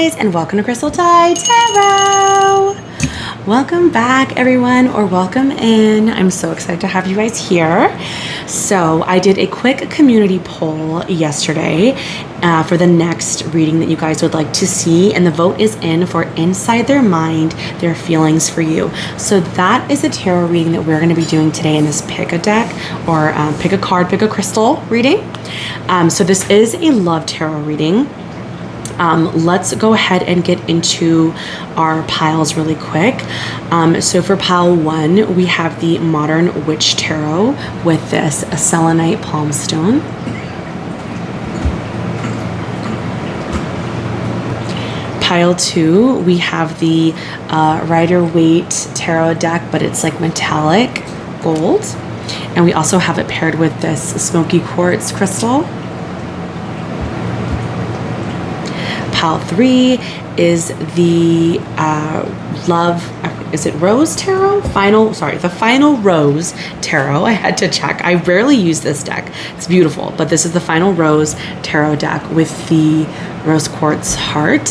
guys, and welcome to Crystal Tide Tarot. Welcome back, everyone, or welcome in. I'm so excited to have you guys here. So I did a quick community poll yesterday for the next reading that you guys would like to see, and the vote is in for Inside Their Mind, Their Feelings for You. So that is the tarot reading that we're going to be doing today in this pick a deck, or pick a card, pick a crystal reading. So this is a love tarot reading. Let's go ahead and get into our piles really quick. So for pile 1, we have the Modern Witch Tarot with this selenite palm stone. Pile 2, we have the Rider-Waite Tarot deck, but it's like metallic gold. And we also have it paired with this smoky quartz crystal. Pile 3 is the Rose Tarot? The Final Rose Tarot. I had to check. I rarely use this deck. It's beautiful, but this is the Final Rose Tarot deck with the rose quartz heart.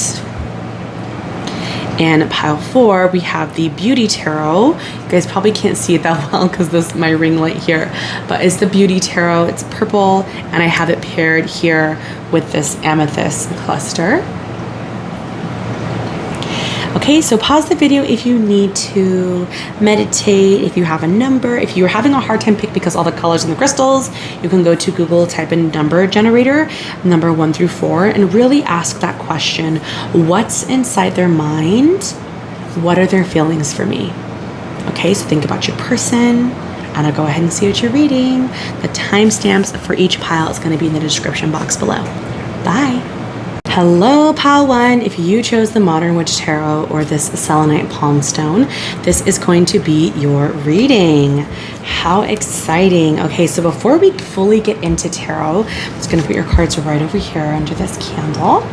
And pile 4, we have the Beauty Tarot. You guys probably can't see it that well because this is my ring light here, but it's the Beauty Tarot. It's purple, and I have it paired here with this amethyst cluster. Okay, so pause the video if you need to meditate, if you have a number, if you're having a hard time pick because all the colors and the crystals, you can go to Google, type in number generator, number 1 through 4, and really ask that question, what's inside their mind? What are their feelings for me? Okay, so think about your person, and I'll go ahead and see what you're reading. The timestamps for each pile is going to be in the description box below. Bye. Hello, pile 1. If you chose the Modern Witch Tarot or this selenite palm stone, this is going to be your reading. How exciting. Okay, so before we fully get into tarot, I'm just going to put your cards right over here under this candle.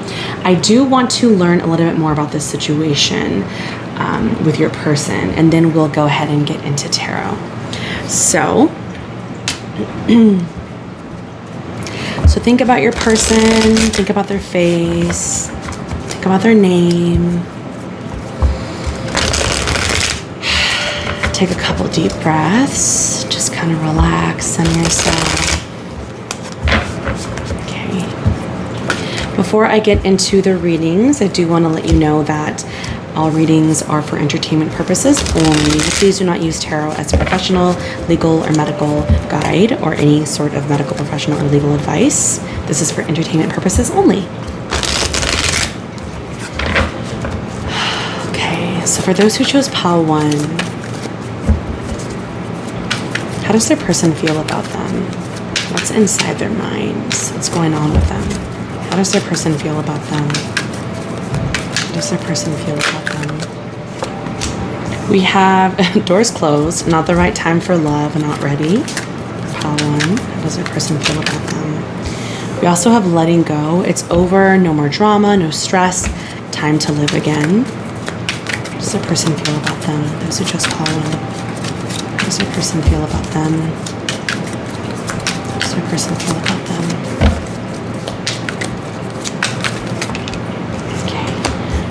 I do want to learn a little bit more about this situation with your person, and then we'll go ahead and get into tarot. So So think about your person, think about their face, think about their name. Take a couple deep breaths, just kind of relax, center yourself. Okay. Before I get into the readings, I do want to let you know that all readings are for entertainment purposes only. Please do not use tarot as a professional, legal, or medical guide or any sort of medical, professional, or legal advice. This is for entertainment purposes only. Okay, so for those who chose pile 1, how does their person feel about them? What's inside their minds? What's going on with them? How does their person feel about them? How does their person feel about them? We have doors closed, not the right time for love, not ready. Pile 1, how does their person feel about them? We also have letting go. It's over, no more drama, no stress, time to live again. How does their person feel about them? Those who just pile 1. How does their person feel about them? How does their person feel about them?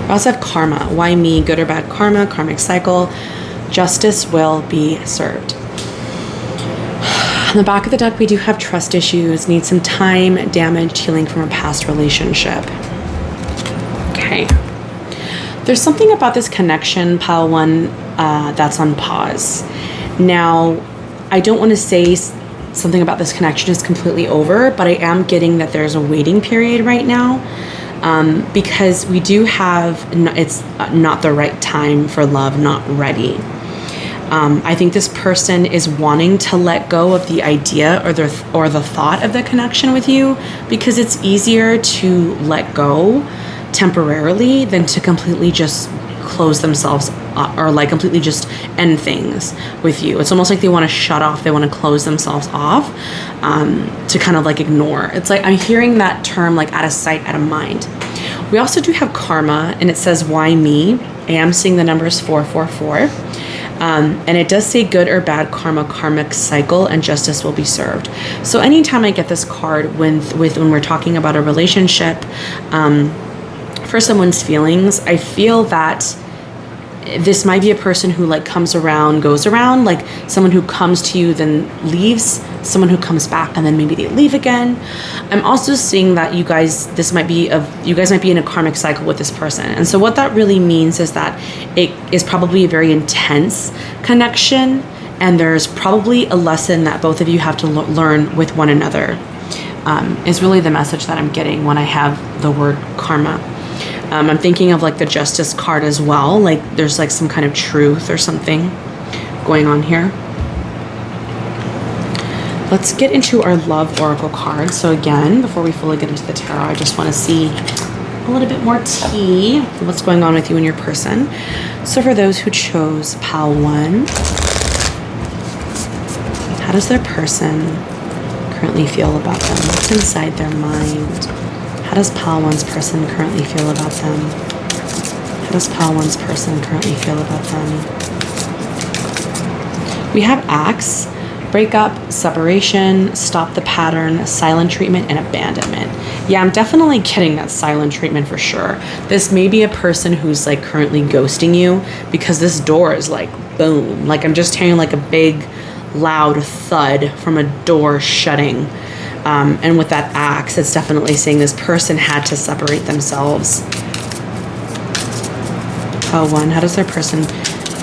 We also have karma. Why me? Good or bad karma, karmic cycle. Justice will be served. On the back of the deck, we do have trust issues. Need some time, damage, healing from a past relationship. Okay. There's something about this connection, pile 1, that's on pause. Now, I don't want to say something about this connection is completely over, but I am getting that there's a waiting period right now. Because we do have, it's not the right time for love, not ready. I think this person is wanting to let go of the idea or the thought of the connection with you because it's easier to let go temporarily than to completely just close themselves or like completely just end things with you. It's almost like they want to shut off, they want to close themselves off to kind of like ignore. It's like I'm hearing that term like out of sight, out of mind. We also do have karma, and it says why me. I am seeing the numbers 444. And it does say good or bad karma, karmic cycle, and justice will be served. So anytime I get this card when we're talking about a relationship, for someone's feelings, I feel that this might be a person who like comes around, goes around, like someone who comes to you, then leaves, someone who comes back and then maybe they leave again. I'm also seeing that you guys might be in a karmic cycle with this person. And so what that really means is that it is probably a very intense connection, and there's probably a lesson that both of you have to learn with one another, is really the message that I'm getting when I have the word karma. I'm thinking of like the Justice card as well. Like there's like some kind of truth or something going on here. Let's get into our love oracle card. So again, before we fully get into the tarot, I just want to see a little bit more tea. What's going on with you and your person. So for those who chose pile 1, how does their person currently feel about them? What's inside their mind? How does pile 1's person currently feel about them? How does pile 1's person currently feel about them? We have Axe, breakup, separation, stop the pattern, silent treatment, and abandonment. Yeah, I'm definitely getting that silent treatment for sure. This may be a person who's like currently ghosting you, because this door is like boom. Like I'm just hearing like a big loud thud from a door shutting. And with that axe, it's definitely saying this person had to separate themselves. Pile 1, how does their person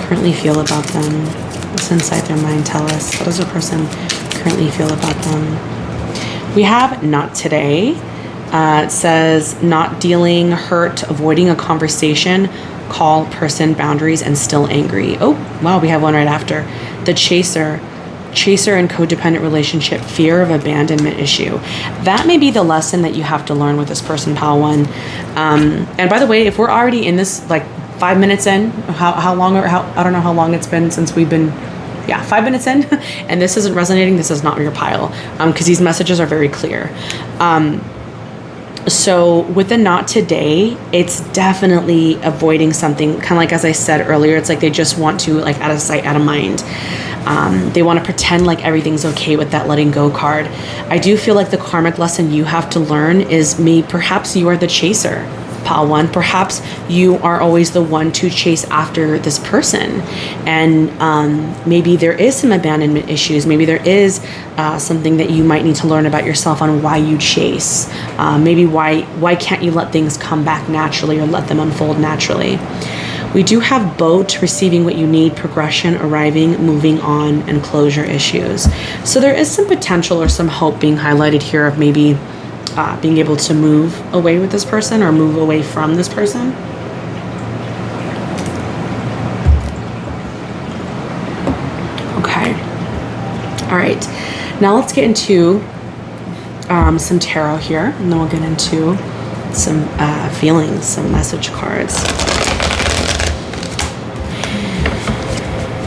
currently feel about them? What's inside their mind? Tell us. How does their person currently feel about them? We have not today. It says not dealing, hurt, avoiding a conversation, call, person, boundaries, and still angry. Oh, wow, we have one right after. The chaser and codependent relationship, fear of abandonment issue. That may be the lesson that you have to learn with this person, pile 1. And by the way, if we're already in this like 5 minutes in, how long, or I don't know how long it's been since we've been, 5 minutes in, and this isn't resonating, this is not your pile, because these messages are very clear. So with the not today, it's definitely avoiding something, kind of like as I said earlier, it's like they just want to like out of sight, out of mind. They want to pretend like everything's okay with that letting go card. I do feel like the karmic lesson you have to learn is perhaps you are the chaser, pile 1. Perhaps you are always the one to chase after this person. And maybe there is some abandonment issues. Maybe there is something that you might need to learn about yourself on why you chase. Maybe why can't you let things come back naturally or let them unfold naturally. We do have boat, receiving what you need, progression, arriving, moving on, and closure issues. So there is some potential or some hope being highlighted here of maybe being able to move away with this person or move away from this person. Okay. All right. Now let's get into some tarot here, and then we'll get into some feelings, some message cards.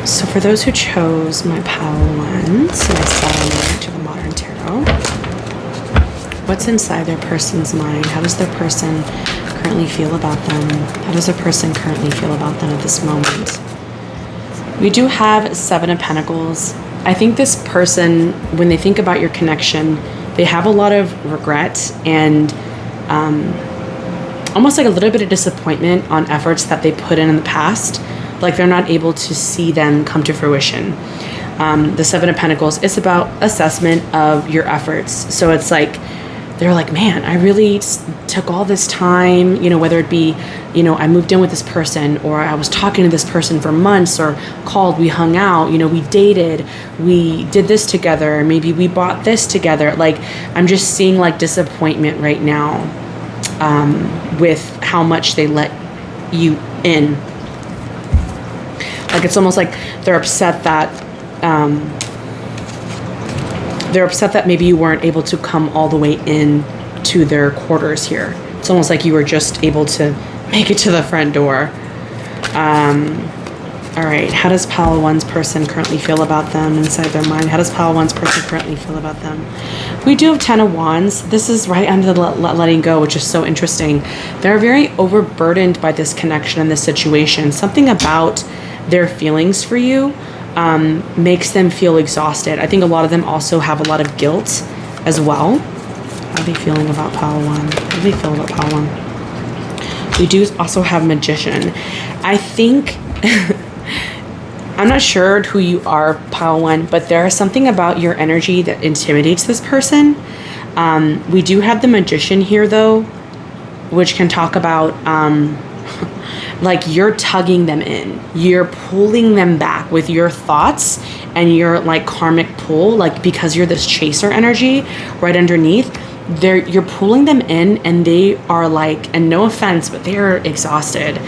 So for those who chose my pile 1, so I saw to the modern tarot, what's inside their person's mind? How does their person currently feel about them? How does their person currently feel about them at this moment? We do have 7 of Pentacles. I think this person, when they think about your connection, they have a lot of regret and almost like a little bit of disappointment on efforts that they put in the past. Like they're not able to see them come to fruition. The 7 of Pentacles, it's about assessment of your efforts. So it's like, they're like, man, I really took all this time, whether it be, I moved in with this person, or I was talking to this person for months, or called, we hung out, we dated, we did this together, maybe we bought this together. Like, I'm just seeing like disappointment right now with how much they let you in. Like it's almost like they're upset that maybe you weren't able to come all the way in to their quarters here. It's almost like you were just able to make it to the front door. All right, how does pile 1's person currently feel about them inside their mind? How does pile 1's person currently feel about them? We do have 10 of Wands. This is right under the letting go, which is so interesting. They're very overburdened by this connection and this situation. Something about their feelings for you makes them feel exhausted. I think a lot of them also have a lot of guilt as well. How are they feeling about pile 1? How do they feel about pile 1? We do also have Magician. I think, I'm not sure who you are, Pile 1, but there is something about your energy that intimidates this person. We do have the Magician here, though, which can talk about, like, you're tugging them in. You're pulling them back with your thoughts and your, like, karmic pull, like, because you're this chaser energy right underneath. You're pulling them in, and they are like, and no offense, but they are exhausted.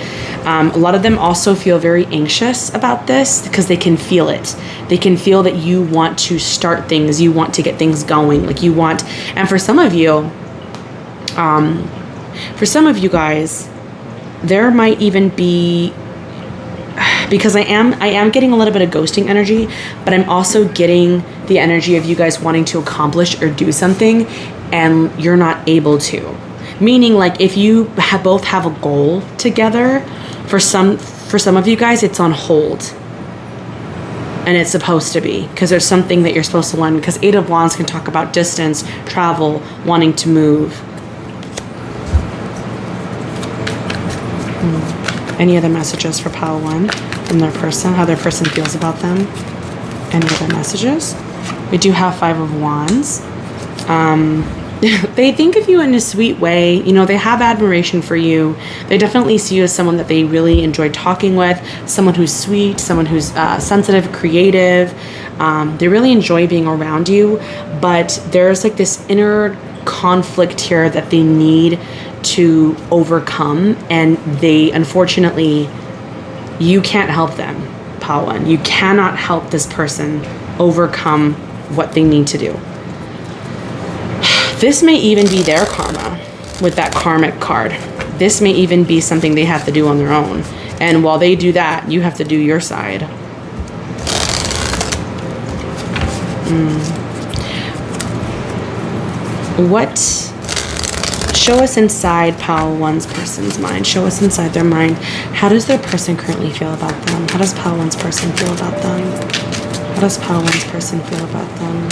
A lot of them also feel very anxious about this because they can feel it. They can feel that you want to start things, you want to get things going, like you want. And for some of you guys, there might even be, because I am getting a little bit of ghosting energy, but I'm also getting the energy of you guys wanting to accomplish or do something and you're not able to. Meaning, like, if you both have a goal together, for some of you guys, it's on hold. And it's supposed to be, because there's something that you're supposed to learn, because 8 of Wands can talk about distance, travel, wanting to move. Any other messages for Pile 1 from their person, how their person feels about them? Any other messages? We do have 5 of Wands. They think of you in a sweet way. You know, they have admiration for you. They definitely see you as someone that they really enjoy talking with, someone who's sweet, someone who's sensitive, creative. They really enjoy being around you, but there's like this inner conflict here that they need to overcome, and they, unfortunately, you can't help them, Pile 1. You cannot help this person overcome what they need to do. This may even be their karma with that karmic card. This may even be something they have to do on their own. And while they do that, you have to do your side. What? Show us inside Pile 1's person's mind. Show us inside their mind. How does their person currently feel about them? How does Pile 1's person feel about them? How does Pile 1's person feel about them?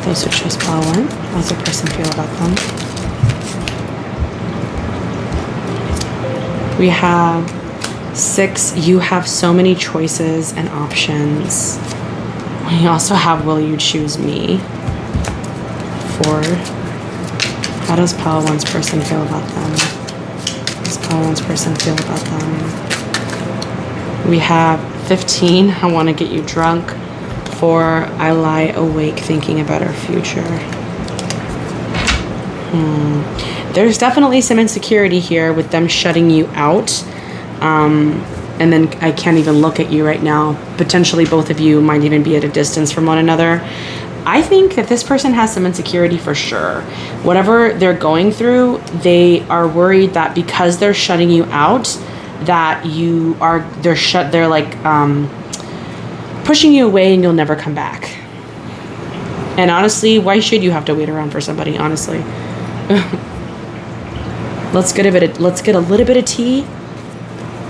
Those who chose Pile 1, how does their person feel about them? We have 6. You have so many choices and options. We also have, will you choose me? 4. How does Pile 1's person feel about them? How does Pile 1's person feel about them? We have 15. I want to get you drunk. 4. I lie awake thinking about our future. There's definitely some insecurity here with them shutting you out. And then I can't even look at you right now. Potentially both of you might even be at a distance from one another. I think that this person has some insecurity for sure. Whatever they're going through, they are worried that because they're shutting you out, that they're like pushing you away and you'll never come back. And honestly, why should you have to wait around for somebody, honestly? Let's get a little bit of tea,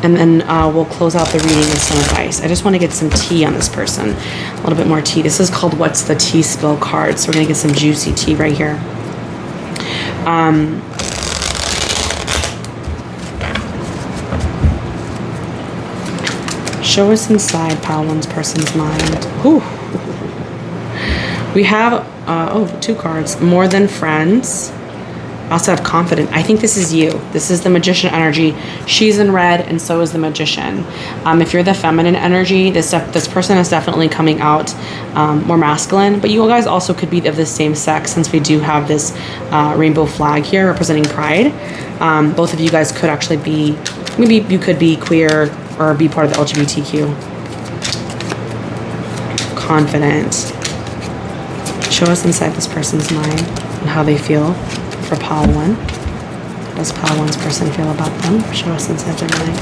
and then we'll close out the reading with some advice. I just want to get some tea on this person. A little bit more tea. This is called What's the Tea Spill card. So we're going to get some juicy tea right here. Show us inside Pile 1's person's mind. Ooh. We have, 2 cards. More than friends. Also have confident. I think this is you. This is the Magician energy. She's in red, and so is the Magician. If you're the feminine energy, this person is definitely coming out more masculine. But you guys also could be of the same sex, since we do have this rainbow flag here representing pride. Both of you guys could actually be, maybe you could be queer or be part of the LGBTQ. Confident. Show us inside this person's mind and how they feel. For Pile 1, how does Pile 1's person feel about them? Show us inside their mind.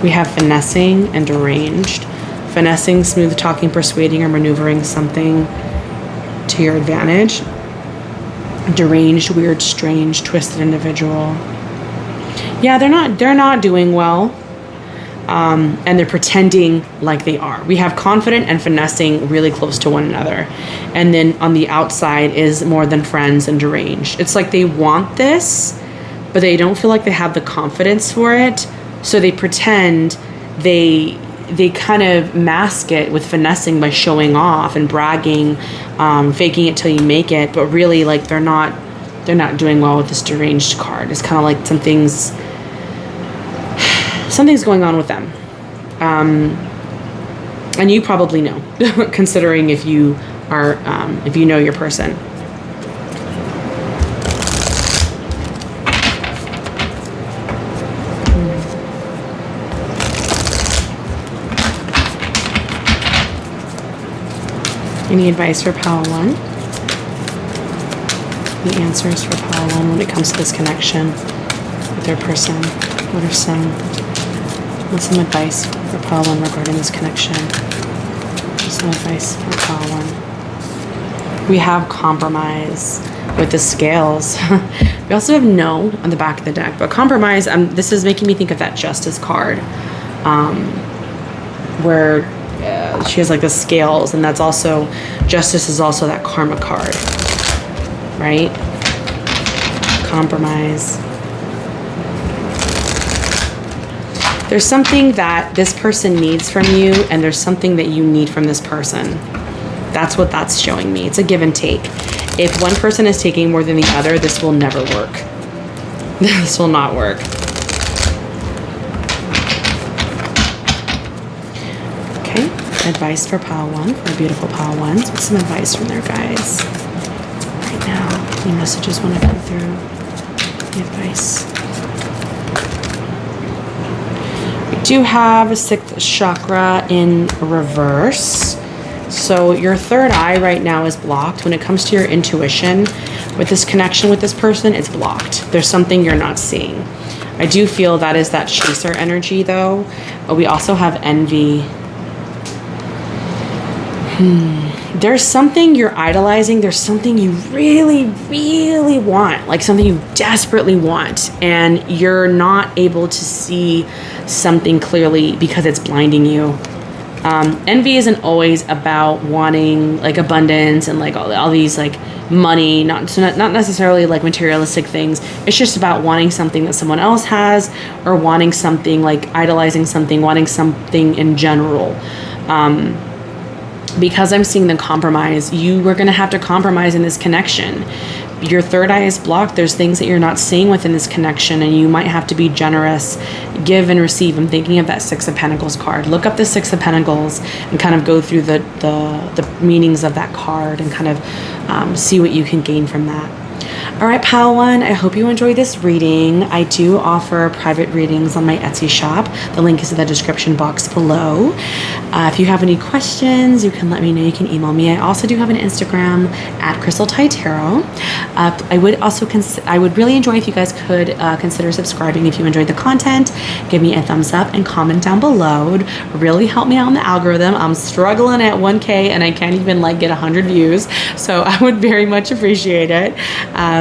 We have finessing and deranged. Finessing, smooth talking, persuading, or maneuvering something to your advantage. Deranged, weird, strange, twisted individual. Yeah, they're not doing well. And they're pretending like they are. We have confident and finessing really close to one another. And then on the outside is more than friends and deranged. It's like they want this, but they don't feel like they have the confidence for it. So they pretend, they kind of mask it with finessing by showing off and bragging, faking it till you make it. But really, like, they're not doing well with this deranged card. It's kind of like something's going on with them. And you probably know, considering if you are, if you know your person. Any advice for pile 1? The answers for pile 1 when it comes to this connection with their person. What's some advice for pile 1 regarding this connection? What's some advice for pile 1? We have compromise with the scales. We also have no on the back of the deck, but compromise, this is making me think of that justice card, where she has like the scales, and that's also, justice is also that karma card, right? Compromise. There's something that this person needs from you, and there's something that you need from this person. That's what that's showing me. It's a give and take. If one person is taking more than the other, this will never work. This will not work. Okay, advice for pile 1, for beautiful pile 1s. What's some advice from their guides right now? Any messages want to come through? The advice. We do have a 6th chakra in reverse. So your third eye right now is blocked. When it comes to your intuition, with this connection with this person, it's blocked. There's something you're not seeing. I do feel that is that chaser energy, though. We also have envy. There's something you're idolizing. There's something you really, really want, like something you desperately want, and you're not able to see something clearly because it's blinding you. Envy isn't always about wanting like abundance and like all these like money, not necessarily like materialistic things. It's just about wanting something that someone else has, or wanting something, like idolizing something, wanting something in general. Because I'm seeing the compromise, you were going to have to compromise in this connection. Your third eye is blocked. There's things that you're not seeing within this connection, and you might have to be generous, give and receive. I'm thinking of that 6 of Pentacles card. Look up the 6 of Pentacles and kind of go through the meanings of that card and kind of see what you can gain from that. All right, pile 1, I hope you enjoyed this reading. I do offer private readings on my Etsy shop. The link is in the description box below. If you have any questions, you can let me know. You can email me. I also do have an Instagram at Crystal Ty Tarot. I would really enjoy if you guys could consider subscribing if you enjoyed the content. Give me a thumbs up and comment down below. It would really help me out in the algorithm. I'm struggling at 1K and I can't even like get 100 views. So I would very much appreciate it.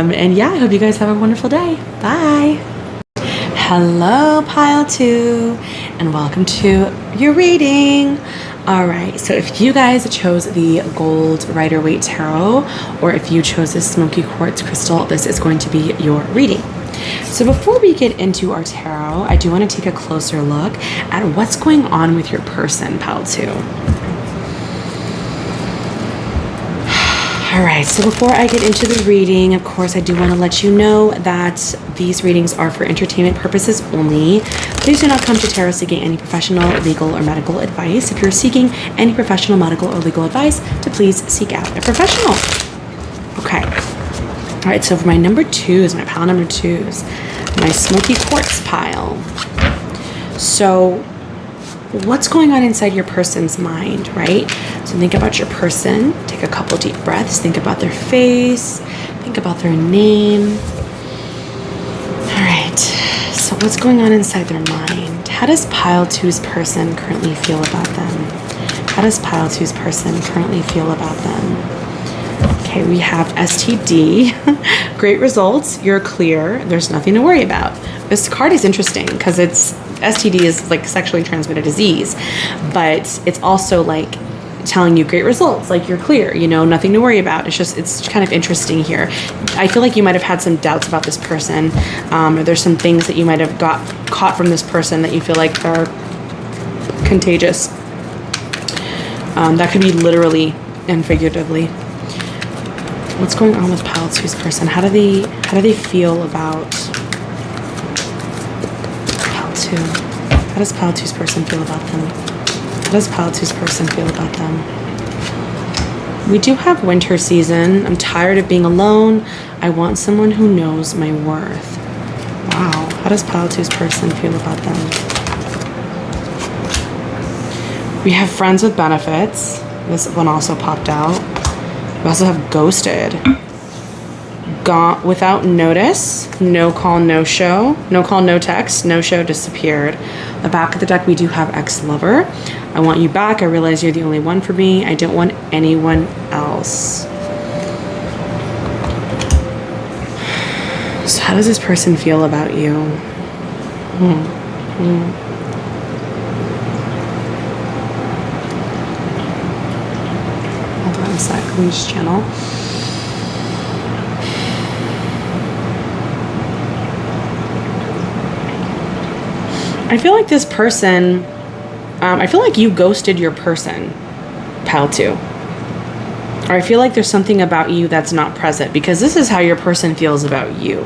And yeah, I hope you guys have a wonderful day. Bye. Hello, pile 2, and welcome to your reading. All right, so if you guys chose the Gold Rider-Waite Tarot, or if you chose this Smoky Quartz Crystal, this is going to be your reading. So before we get into our tarot, I do want to take a closer look at what's going on with your person, pile 2. All right, so before I get into the reading, of course, I do want to let you know that these readings are for entertainment purposes only. Please do not come to tarot seeking any professional, legal, or medical advice. If you're seeking any professional, medical, or legal advice, to please seek out a professional. Okay. All right, so for my number 2s, my pile number 2s, my Smoky Quartz pile. So what's going on inside your person's mind, right? So think about your person, take a couple deep breaths, think about their face, think about their name. All right, so what's going on inside their mind? How does pile 2's person currently feel about them? How does pile 2's person currently feel about them? Okay, we have STD. Great results, you're clear, there's nothing to worry about. This card is interesting because STD is like sexually transmitted disease, but it's also like telling you great results, like you're clear, you know, nothing to worry about. It's kind of interesting here. I feel like you might have had some doubts about this person, or there's some things that you might have got caught from this person that you feel like are contagious. That could be literally and figuratively. What's going on with Pile 2's person? How do they feel about Pile 2? How does Pile 2's person feel about them? How does Pile 2's person feel about them? We do have winter season. I'm tired of being alone. I want someone who knows my worth. Wow. How does Pile 2's person feel about them? We have friends with benefits. This one also popped out. We also have ghosted. Gone without notice. No call, no show. No call, no text. No show, disappeared. The back of the deck, we do have ex-lover. I want you back. I realize you're the only one for me. I don't want anyone else. So how does this person feel about you? Hold on a sec. Let me just channel. I feel like this person, I feel like you ghosted your person, Pile 2. Or I feel like there's something about you that's not present, because this is how your person feels about you,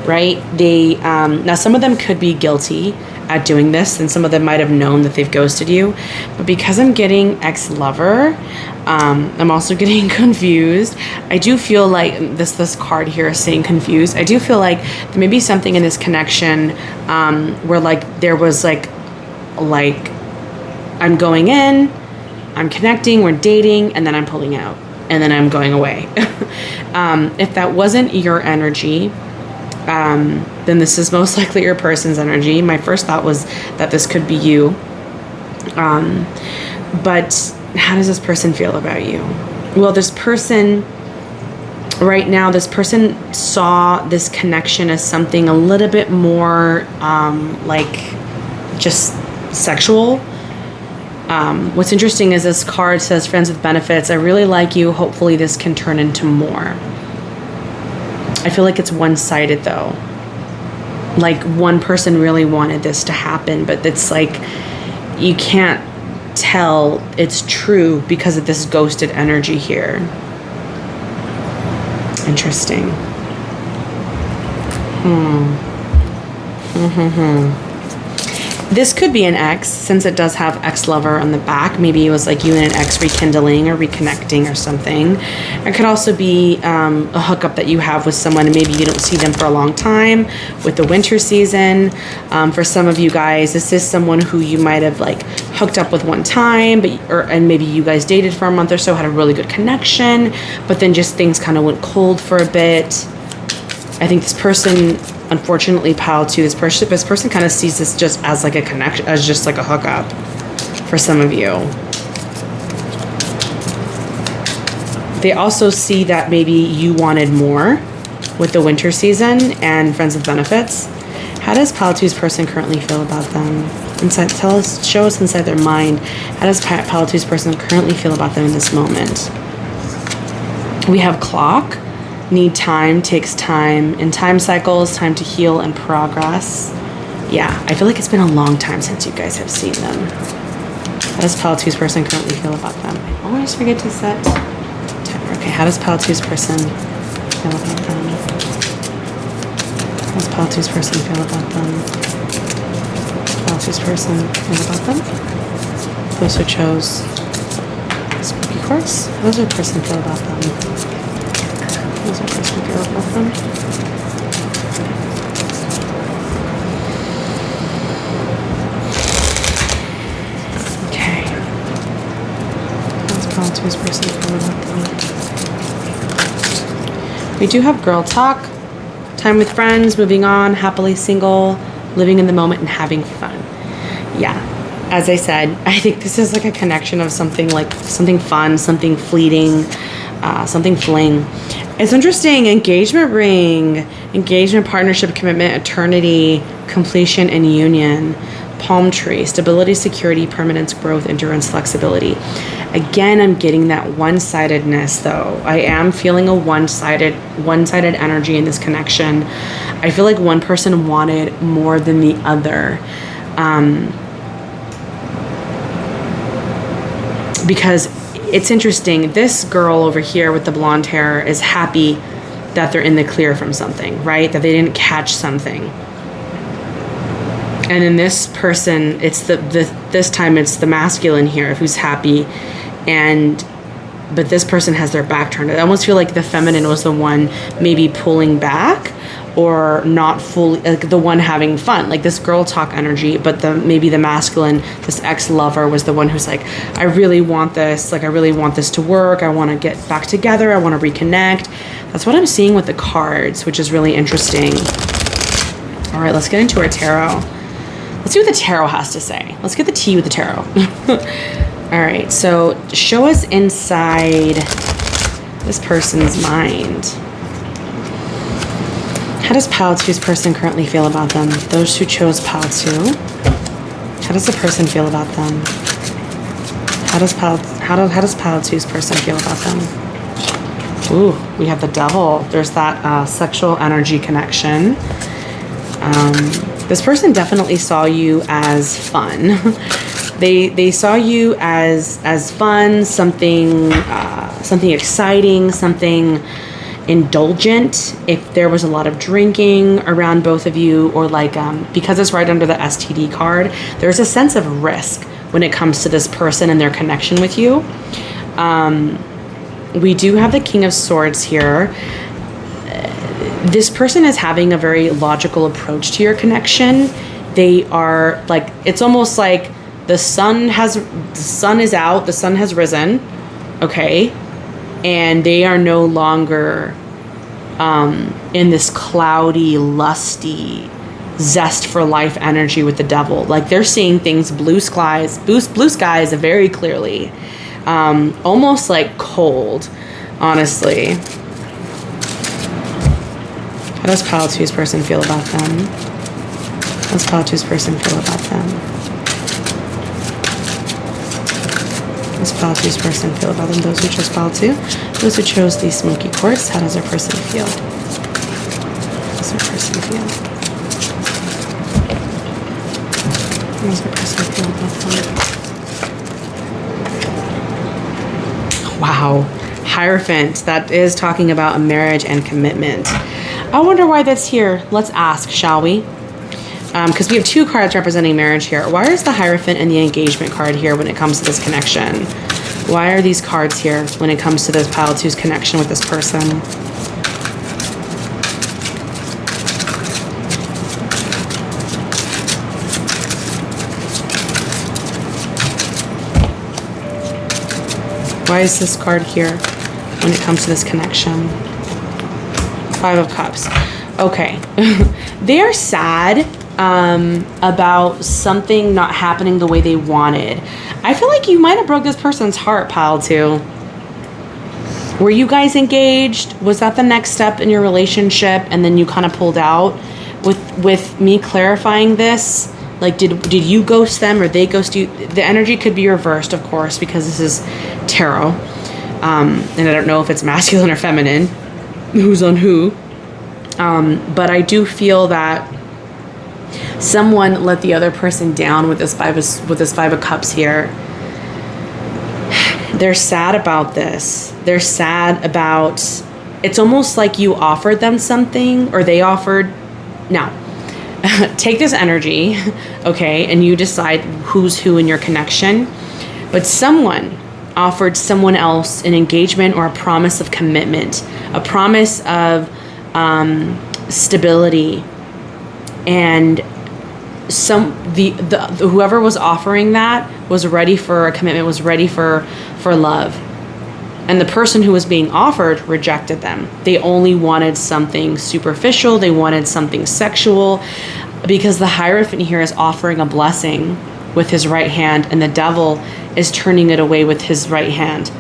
right? They, now some of them could be guilty at doing this, and some of them might have known that they've ghosted you. But because I'm getting ex-lover, I'm also getting confused. I do feel like this card here is saying confused. I do feel like there may be something in this connection where like there was like I'm going in, I'm connecting, we're dating, and then I'm pulling out, and then I'm going away. If that wasn't your energy, then this is most likely your person's energy. My first thought was that this could be you. But how does this person feel about you? Well, this person right now, this person saw this connection as something a little bit more like just sexual. What's interesting is this card says friends with benefits. I really like you. Hopefully this can turn into more. I feel like it's one-sided though. Like one person really wanted this to happen, but it's like you can't tell it's true because of this ghosted energy here. Interesting. This could be an ex, since it does have ex-lover on the back. Maybe it was like you and an ex rekindling or reconnecting or something. It could also be a hookup that you have with someone and maybe you don't see them for a long time with the winter season. For some of you guys, this is someone who you might have like hooked up with one time, and maybe you guys dated for a month or so, had a really good connection, but then just things kind of went cold for a bit. I think this person, unfortunately, Pile 2, this person kind of sees this just as like a connection, as just like a hookup for some of you. They also see that maybe you wanted more with the winter season and friends with benefits. How does Pile 2's person currently feel about them? Show us inside their mind. How does Pile 2's person currently feel about them in this moment? We have clock. Need time, takes time. In time cycles, time to heal and progress. Yeah, I feel like it's been a long time since you guys have seen them. How does Pile 2's person currently feel about them? I always forget to set timer. Okay, how does Pile 2's person feel about them? How does Pile 2's person feel about them? Pile 2's person feel about them? Those who chose spooky quartz, how does their person feel about them? How does our person feel about them? Okay. Let's Pile 2's person feel about them. We do have girl talk, time with friends, moving on, happily single, living in the moment and having fun. Yeah. As I said, I think this is like a connection of something fun, something fleeting, something fling. It's interesting. Engagement ring, engagement, partnership, commitment, eternity, completion, and union. Palm tree, stability, security, permanence, growth, endurance, flexibility. Again, I'm getting that one-sidedness though. I am feeling a one-sided energy in this connection. I feel like one person wanted more than the other. Because it's interesting, this girl over here with the blonde hair is happy that they're in the clear from something, right? That they didn't catch something. And in this person, it's this time it's the masculine here who's happy, but this person has their back turned. I almost feel like the feminine was the one maybe pulling back, or not fully, like the one having fun, like this girl talk energy, but maybe the masculine, this ex-lover, was the one who's like, I really want this, like I really want this to work, I want to get back together, I want to reconnect. That's what I'm seeing with the cards, which is really interesting. All right, let's get into our tarot. Let's see what the tarot has to say. Let's get the tea with the tarot. All right, so show us inside this person's mind. How does Pile 2's person currently feel about them? Those who chose Pile 2. How does the person feel about them? How does Pile 2's person feel about them? Ooh, we have the Devil. There's that sexual energy connection. This person definitely saw you as fun. They saw you as fun, something exciting, something indulgent. If there was a lot of drinking around both of you, or like because it's right under the STD card, there's a sense of risk when it comes to this person and their connection with you. We do have the King of Swords here. This person is having a very logical approach to your connection. They are like, it's almost like the sun is out, the sun has risen, okay? And they are no longer in this cloudy, lusty, zest for life energy with the Devil. Like they're seeing things blue skies very clearly. Almost like cold, honestly. How does Pile 2's person feel about them? How does Pile 2's person feel about them? How does Pile 2's person feel about them? Those who chose Pile 2. Those who chose the smoky quartz. How does their person feel? How does their person feel? How does their person feel about them? Wow. Hierophant. That is talking about a marriage and commitment. I wonder why that's here. Let's ask, shall we? Because we have two cards representing marriage here. Why is the Hierophant and the engagement card here when it comes to this connection? Why are these cards here when it comes to this Pile 2's connection with this person? Why is this card here when it comes to this connection? 5 of Cups. Okay. They are sad about something not happening the way they wanted. I feel like you might have broke this person's heart, Pile 2. Were you guys engaged? Was that the next step in your relationship and then you kind of pulled out? With me clarifying this, like did you ghost them or they ghost you? The energy could be reversed, of course, because this is tarot. And I don't know if it's masculine or feminine. Who's on who. But I do feel that someone let the other person down with this five of Cups here. They're sad about this. They're sad about, it's almost like you offered them something or they offered. Now, take this energy, okay, and you decide who's who in your connection. But someone offered someone else an engagement or a promise of commitment, a promise of stability, and whoever was offering that was ready for a commitment, was ready for love, and the person who was being offered rejected them. They only wanted something superficial. They wanted something sexual, because the Hierophant here is offering a blessing with his right hand, and the Devil is turning it away with his right hand.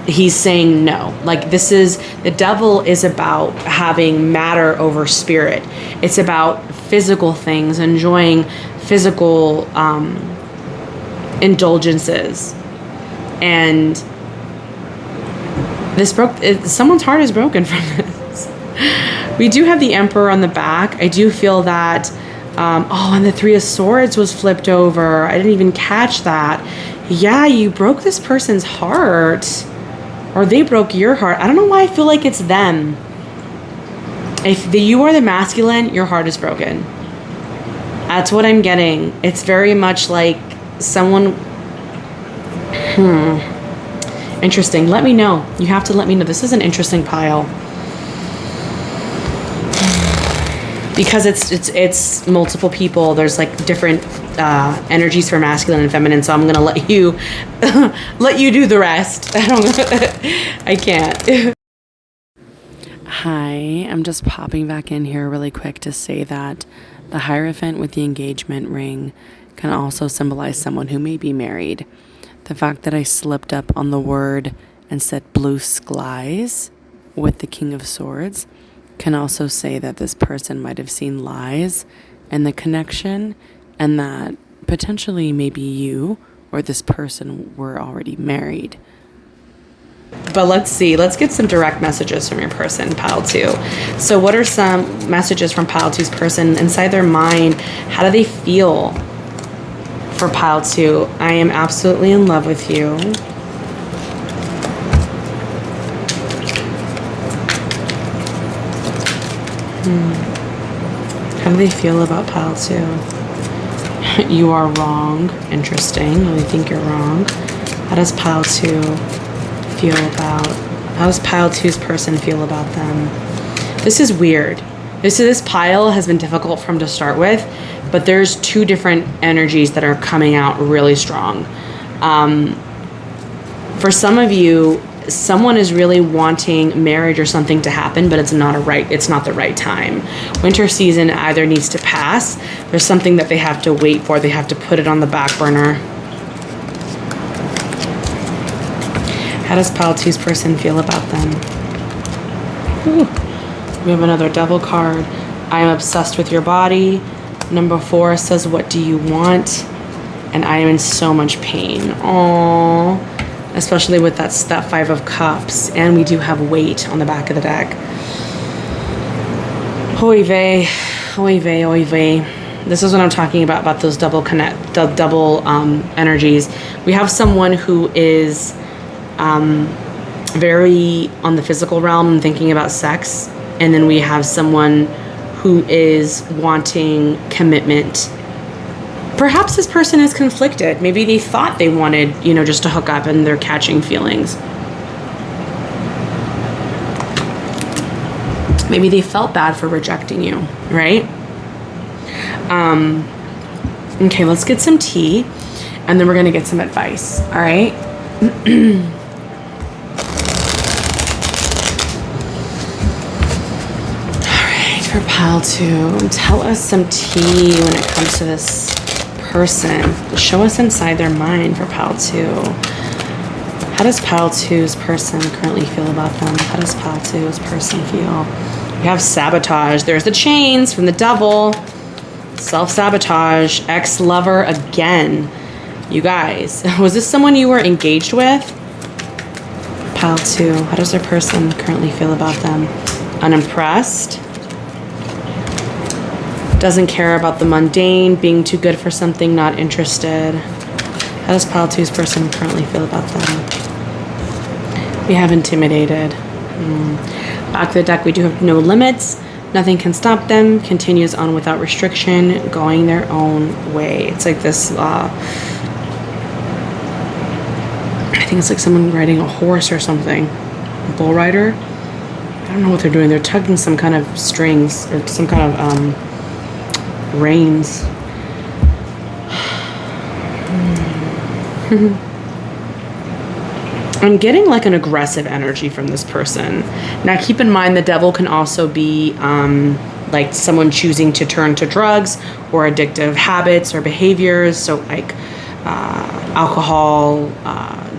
He's saying no. Like the Devil is about having matter over spirit. It's about physical things, enjoying physical indulgences. And someone's heart is broken from this. We do have the Emperor on the back. I do feel that, and the Three of Swords was flipped over. I didn't even catch that. Yeah, you broke this person's heart, or they broke your heart. I don't know why I feel like it's them. If you are the masculine, your heart is broken. That's what I'm getting. It's very much like someone... Interesting. Let me know. You have to let me know. This is an interesting pile. Because it's multiple people. There's like different energies for masculine and feminine. So I'm going to let you do the rest. I can't. Hi, I'm just popping back in here really quick to say that the Hierophant with the engagement ring can also symbolize someone who may be married. The fact that I slipped up on the word and said blue skies with the King of Swords can also say that this person might have seen lies in the connection, and that potentially maybe you or this person were already married. But let's see. Let's get some direct messages from your person, Pile 2. So what are some messages from Pile 2's person inside their mind? How do they feel for Pile 2? I am absolutely in love with you. How do they feel about Pile 2? You are wrong. Interesting. Well, they think you're wrong. How does Pile 2 feel about... How does Pile 2's person feel about them? This is weird. This pile has been difficult for them to start with, but there's two different energies that are coming out really strong. For some of you, someone is really wanting marriage or something to happen, but it's not the right time. Winter season either needs to pass. There's something that they have to wait for. They have to put it on the back burner. How does Pile 2's person feel about them? Ooh. We have another Devil card. I am obsessed with your body. Number 4 says, what do you want? And I am in so much pain. Aww. Especially with that 5 of Cups. And we do have weight on the back of the deck. Oy vey. Oy vey, oy vey. This is what I'm talking about those double energies. We have someone who is very on the physical realm and thinking about sex. And then we have someone who is wanting commitment. Perhaps this person is conflicted. Maybe they thought they wanted, just to hook up, and they're catching feelings. Maybe they felt bad for rejecting you, right? Okay, let's get some tea, and then we're gonna get some advice, all right? For Pile 2, tell us some tea when it comes to this person. Show us inside their mind for Pile 2. How does Pile 2's person currently feel about them? How does Pile 2's person feel? We have sabotage. There's the chains from the Devil. Self-sabotage. Ex-lover again. You guys, was this someone you were engaged with? Pile 2, how does their person currently feel about them? Unimpressed. Doesn't care about the mundane, being too good for something, not interested. How does Pile 2's person currently feel about them? We have intimidated. Back of the deck, we do have no limits. Nothing can stop them. Continues on without restriction, going their own way. It's like this, I think it's like someone riding a horse or something. A bull rider. I don't know what they're doing. They're tugging some kind of strings or some kind of, reins. I'm getting like an aggressive energy from this person. Now keep in mind the Devil can also be like someone choosing to turn to drugs or addictive habits or behaviors. So like alcohol,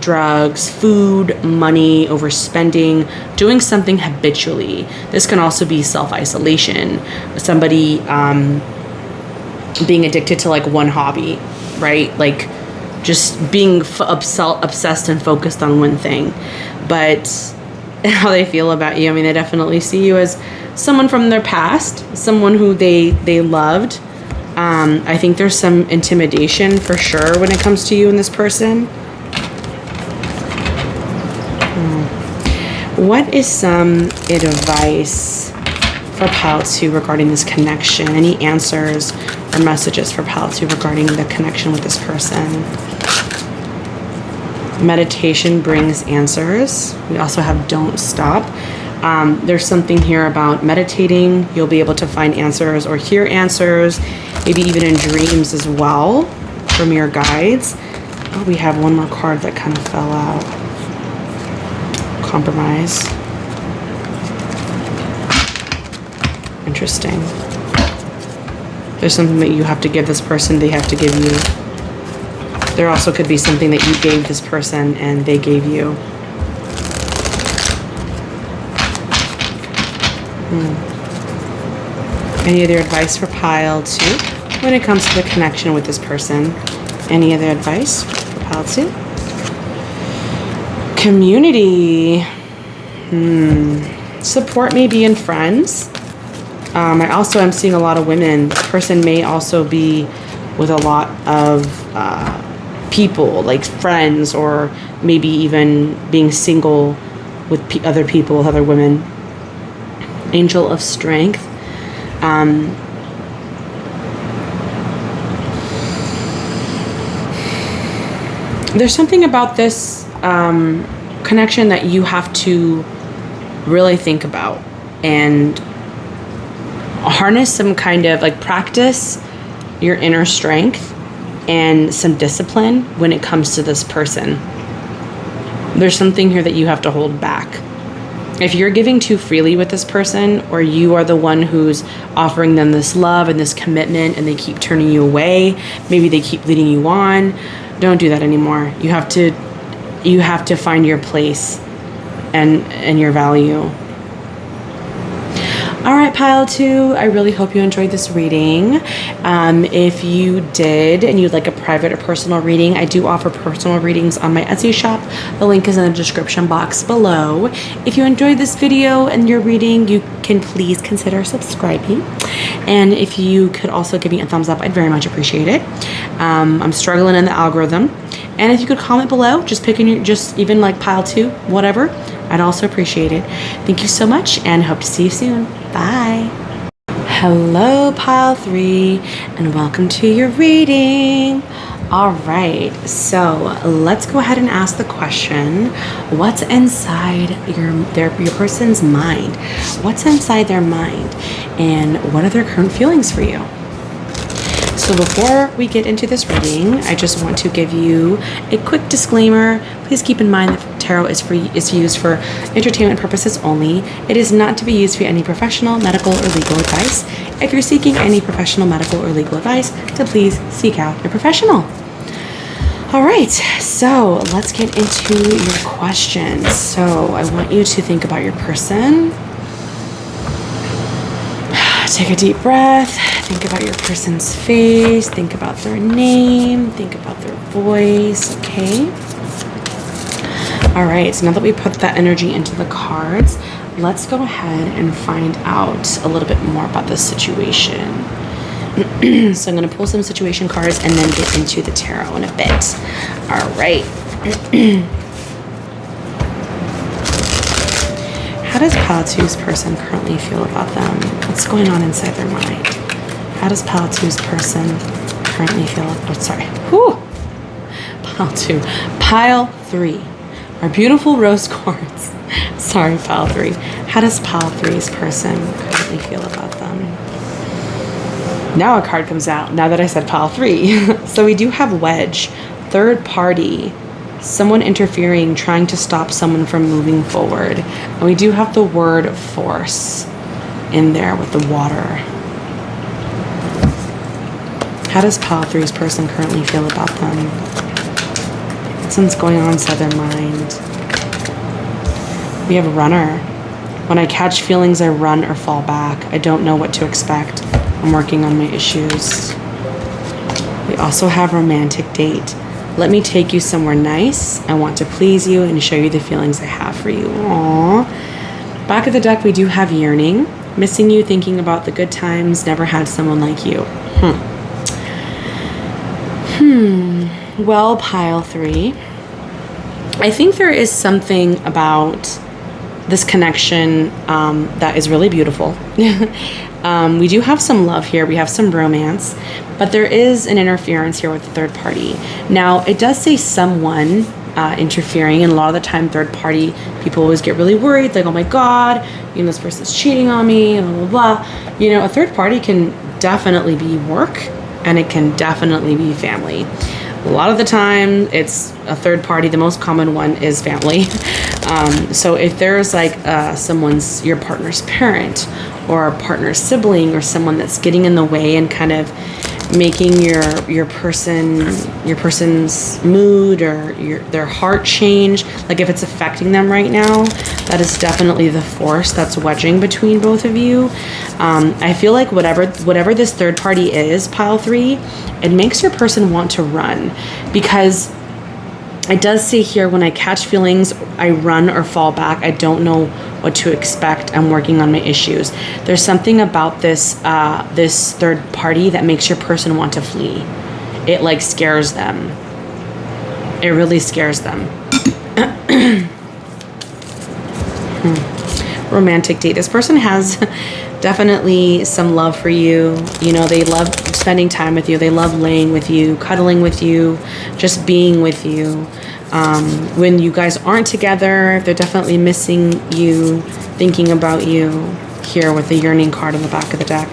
drugs, food, money, overspending, doing something habitually. This can also be self-isolation. Somebody being addicted to like one hobby, right? Like just being obsessed and focused on one thing. But how they feel about you, I mean, they definitely see you as someone from their past, someone who they loved. I think there's some intimidation for sure when it comes to you and this person. What is some advice for Pile 2 regarding this connection? Any answers or messages for Pile 2 regarding the connection with this person? Meditation brings answers. We also have don't stop. There's something here about meditating. You'll be able to find answers or hear answers, maybe even in dreams as well from your guides. Oh, we have one more card that kind of fell out. Compromise. Interesting. There's something that you have to give this person, they have to give you. There also could be something that you gave this person and they gave you. Any other advice for Pile 2 when it comes to the connection with this person? Any other advice for Pile 2? Community. Support maybe in friends. I also am seeing a lot of women. This person may also be with a lot of people, like friends, or maybe even being single with other people, with other women. Angel of Strength. There's something about this connection that you have to really think about and harness some kind of like practice your inner strength and some discipline when it comes to this person. There's something here that you have to hold back. If you're giving too freely with this person, or you are the one who's offering them this love and this commitment and they keep turning you away, maybe they keep leading you on, don't do that anymore. You have to find your place and your value. All right, Pile 2, I really hope you enjoyed this reading. If you did and you'd like a private or personal reading, I do offer personal readings on my Etsy shop. The link is in the description box below. If you enjoyed this video and your reading, you can please consider subscribing. And if you could also give me a thumbs up, I'd very much appreciate it. I'm struggling in the algorithm. And if you could comment below, just even like Pile 2, whatever, I'd also appreciate it. Thank you so much and hope to see you soon. Bye. Hello, Pile 3, and welcome to your reading. All right, so let's go ahead and ask the question, what's inside your person's mind? What's inside their mind, and what are their current feelings for you? So before we get into this reading, I just want to give you a quick disclaimer. Please keep in mind that tarot is used for entertainment purposes only. It is not to be used for any professional, medical, or legal advice. If you're seeking any professional, medical, or legal advice, then please seek out a professional. All right, so let's get into your questions. So I want you to think about your person. Take a deep breath. Think about your person's face. Think about their name. Think about their voice. Okay. All right. So now that we put that energy into the cards, let's go ahead and find out a little bit more about this situation. So I'm going to pull some situation cards and then get into the tarot in a bit. All right. How does Pile 2's person currently feel about them? What's going on inside their mind? How does Pile 2's person currently feel? Oh, sorry. Whew. Pile 2. Pile 3. Our beautiful rose quartz. Sorry, Pile 3. How does Pile 3's person currently feel about them? Now a card comes out, now that I said Pile 3. So we do have wedge, third party, someone interfering, trying to stop someone from moving forward. And we do have the word force in there with the water. How does Pile 3's person currently feel about them? What's going on inside their mind? We have runner. When I catch feelings, I run or fall back. I don't know what to expect. I'm working on my issues. We also have romantic date. Let me take you somewhere nice. I want to please you and show you the feelings I have for you. Aww. Back of the deck, we do have yearning. Missing you, thinking about the good times. Never had someone like you. Well, pile 3. I think there is something about this connection that is really beautiful. We do have some love here. We have some romance, but there is an interference here with the third party. Now, it does say someone interfering, and a lot of the time third party people always get really worried, like, oh my god, you know, this person's cheating on me, blah blah blah. You know, a third party can definitely be work, and it can definitely be family. A lot of the time it's a third party. The most common one is family. So if there's like your partner's parent or a partner's sibling or someone that's getting in the way and kind of making your person's mood or their heart change, like if it's affecting them right now, that is definitely the force that's wedging between both of you. I feel like whatever this third party is, pile 3, it makes your person want to run, because it does say here, when I catch feelings, I run or fall back. I don't know what to expect. I'm working on my issues. There's something about this this third party that makes your person want to flee. It like scares them. It really scares them. Romantic date. This person has definitely some love for you. You know, they love spending time with you. They love laying with you, cuddling with you, just being with you. When you guys aren't together, they're definitely missing you, thinking about you, here with the yearning card on the back of the deck.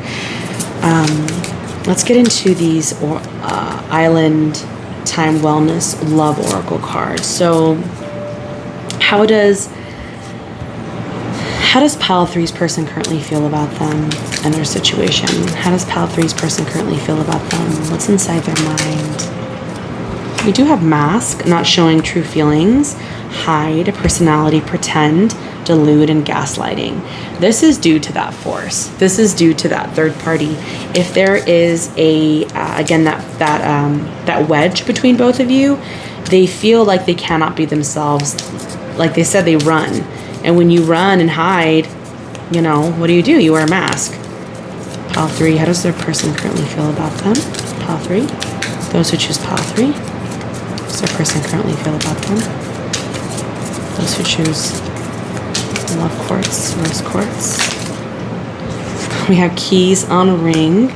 Let's get into these Island Time Wellness Love Oracle cards. So how does pile 3's person currently feel about them and their situation? How does pile 3's person currently feel about them? What's inside their mind? We do have mask, not showing true feelings, hide, personality, pretend, delude, and gaslighting. This is due to that force. This is due to that third party. If there is again, that wedge between both of you, they feel like they cannot be themselves. Like they said, they run. And when you run and hide, you know, what do? You wear a mask. Pile 3, how does their person currently feel about them? Pile 3, those who choose pile 3, how does their person currently feel about them? Those who choose love quartz, rose quartz. We have keys on ring,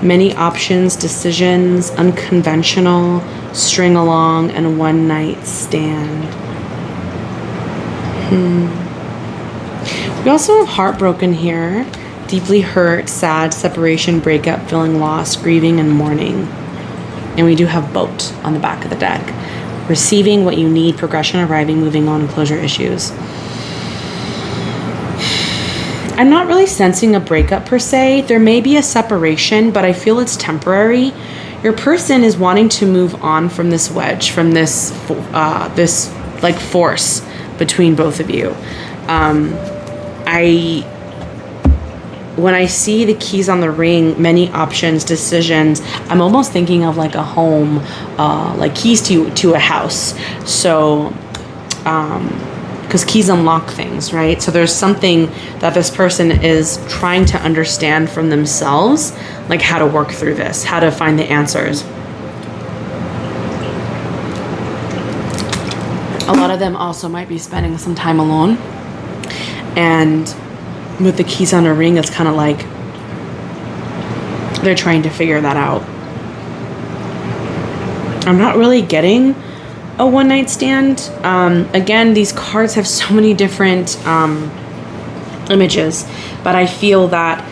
many options, decisions, unconventional, string along, and one night stand. We also have heartbroken here, deeply hurt, sad, separation, breakup, feeling lost, grieving, and mourning. And we do have boat on the back of the deck. Receiving what you need, progression, arriving, moving on, and closure issues. I'm not really sensing a breakup per se. There may be a separation, but I feel it's temporary. Your person is wanting to move on from this wedge, from this like force between both of you. When I see the keys on the ring, many options, decisions, I'm almost thinking of like a home, like keys to a house. So, because keys unlock things, right? So there's something that this person is trying to understand from themselves, like how to work through this, how to find the answers. A lot of them also might be spending some time alone. And with the keys on a ring, it's kind of like they're trying to figure that out. I'm not really getting a one night stand. Again, these cards have so many different images, but I feel that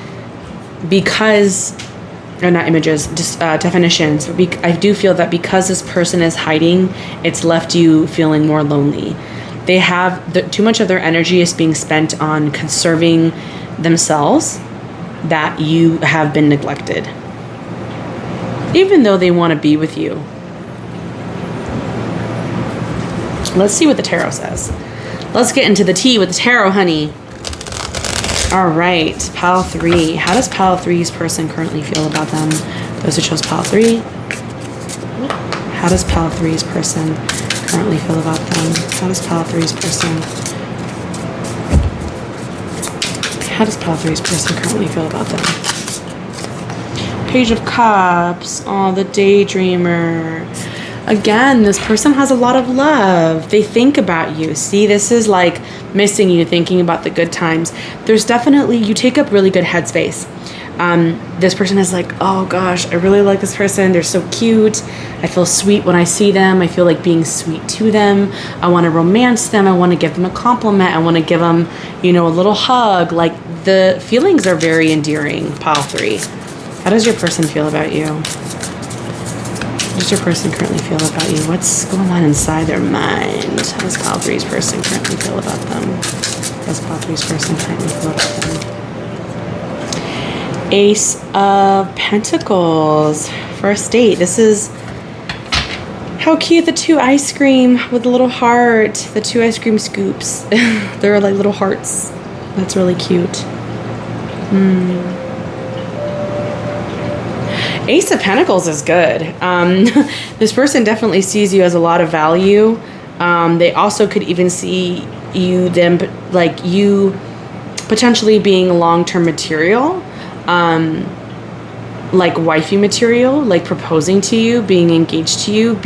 because, or not images, just definitions, but I do feel that because this person is hiding, it's left you feeling more lonely. They have too much of their energy is being spent on conserving themselves, that you have been neglected, even though they want to be with you. Let's see what the tarot says. Let's get into the tea with the tarot, honey. All right, pile 3. How does pile 3's person currently feel about them? Those who chose pile 3. How does pile three's person currently feel about them? How does pile three's person... How does pile three's person currently feel about them? Page of Cups. Oh, the daydreamer. Again, this person has a lot of love. They think about you. See, this is like missing you, thinking about the good times. There's definitely, you take up really good headspace. This person is like, oh gosh, I really like this person. They're so cute. I feel sweet when I see them. I feel like being sweet to them. I want to romance them. I want to give them a compliment. I want to give them, you know, a little hug. Like, the feelings are very endearing, pile three. How does your person feel about you? How does your person currently feel about you? What's going on inside their mind? How does pile three's person currently feel about them? How does pile three's person currently feel about them? Ace of Pentacles. First date. This is... How cute, the 2 ice cream with the little heart. The 2 ice cream scoops. They're like little hearts. That's really cute. Ace of Pentacles is good. This person definitely sees you as a lot of value. They also could even see you potentially being long-term material, like wifey material, like proposing to you, being engaged to you,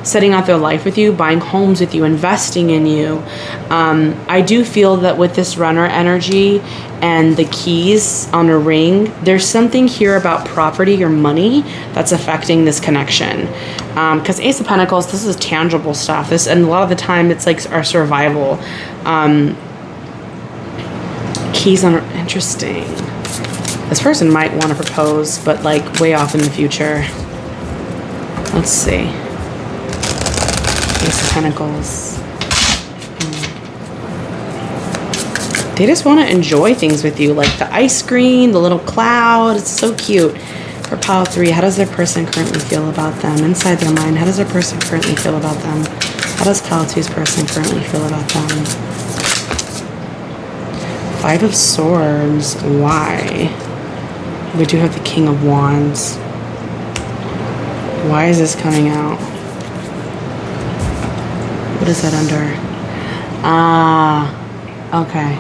setting out their life with you, buying homes with you, investing in you. I do feel that with this runner energy and the keys on a ring, there's something here about property or money that's affecting this connection. Because Ace of Pentacles, this is tangible stuff. And a lot of the time it's like our survival. Keys on, interesting. This person might want to propose, but like way off in the future. Let's see. Ace of Pentacles. They just want to enjoy things with you, like the ice cream, the little cloud. It's so cute. For pile three, how does their person currently feel about them? Inside their mind, how does their person currently feel about them? How does pile two's person currently feel about them? 5 of Swords. Why? We do have the King of Wands. Why is this coming out? What is that under? Okay.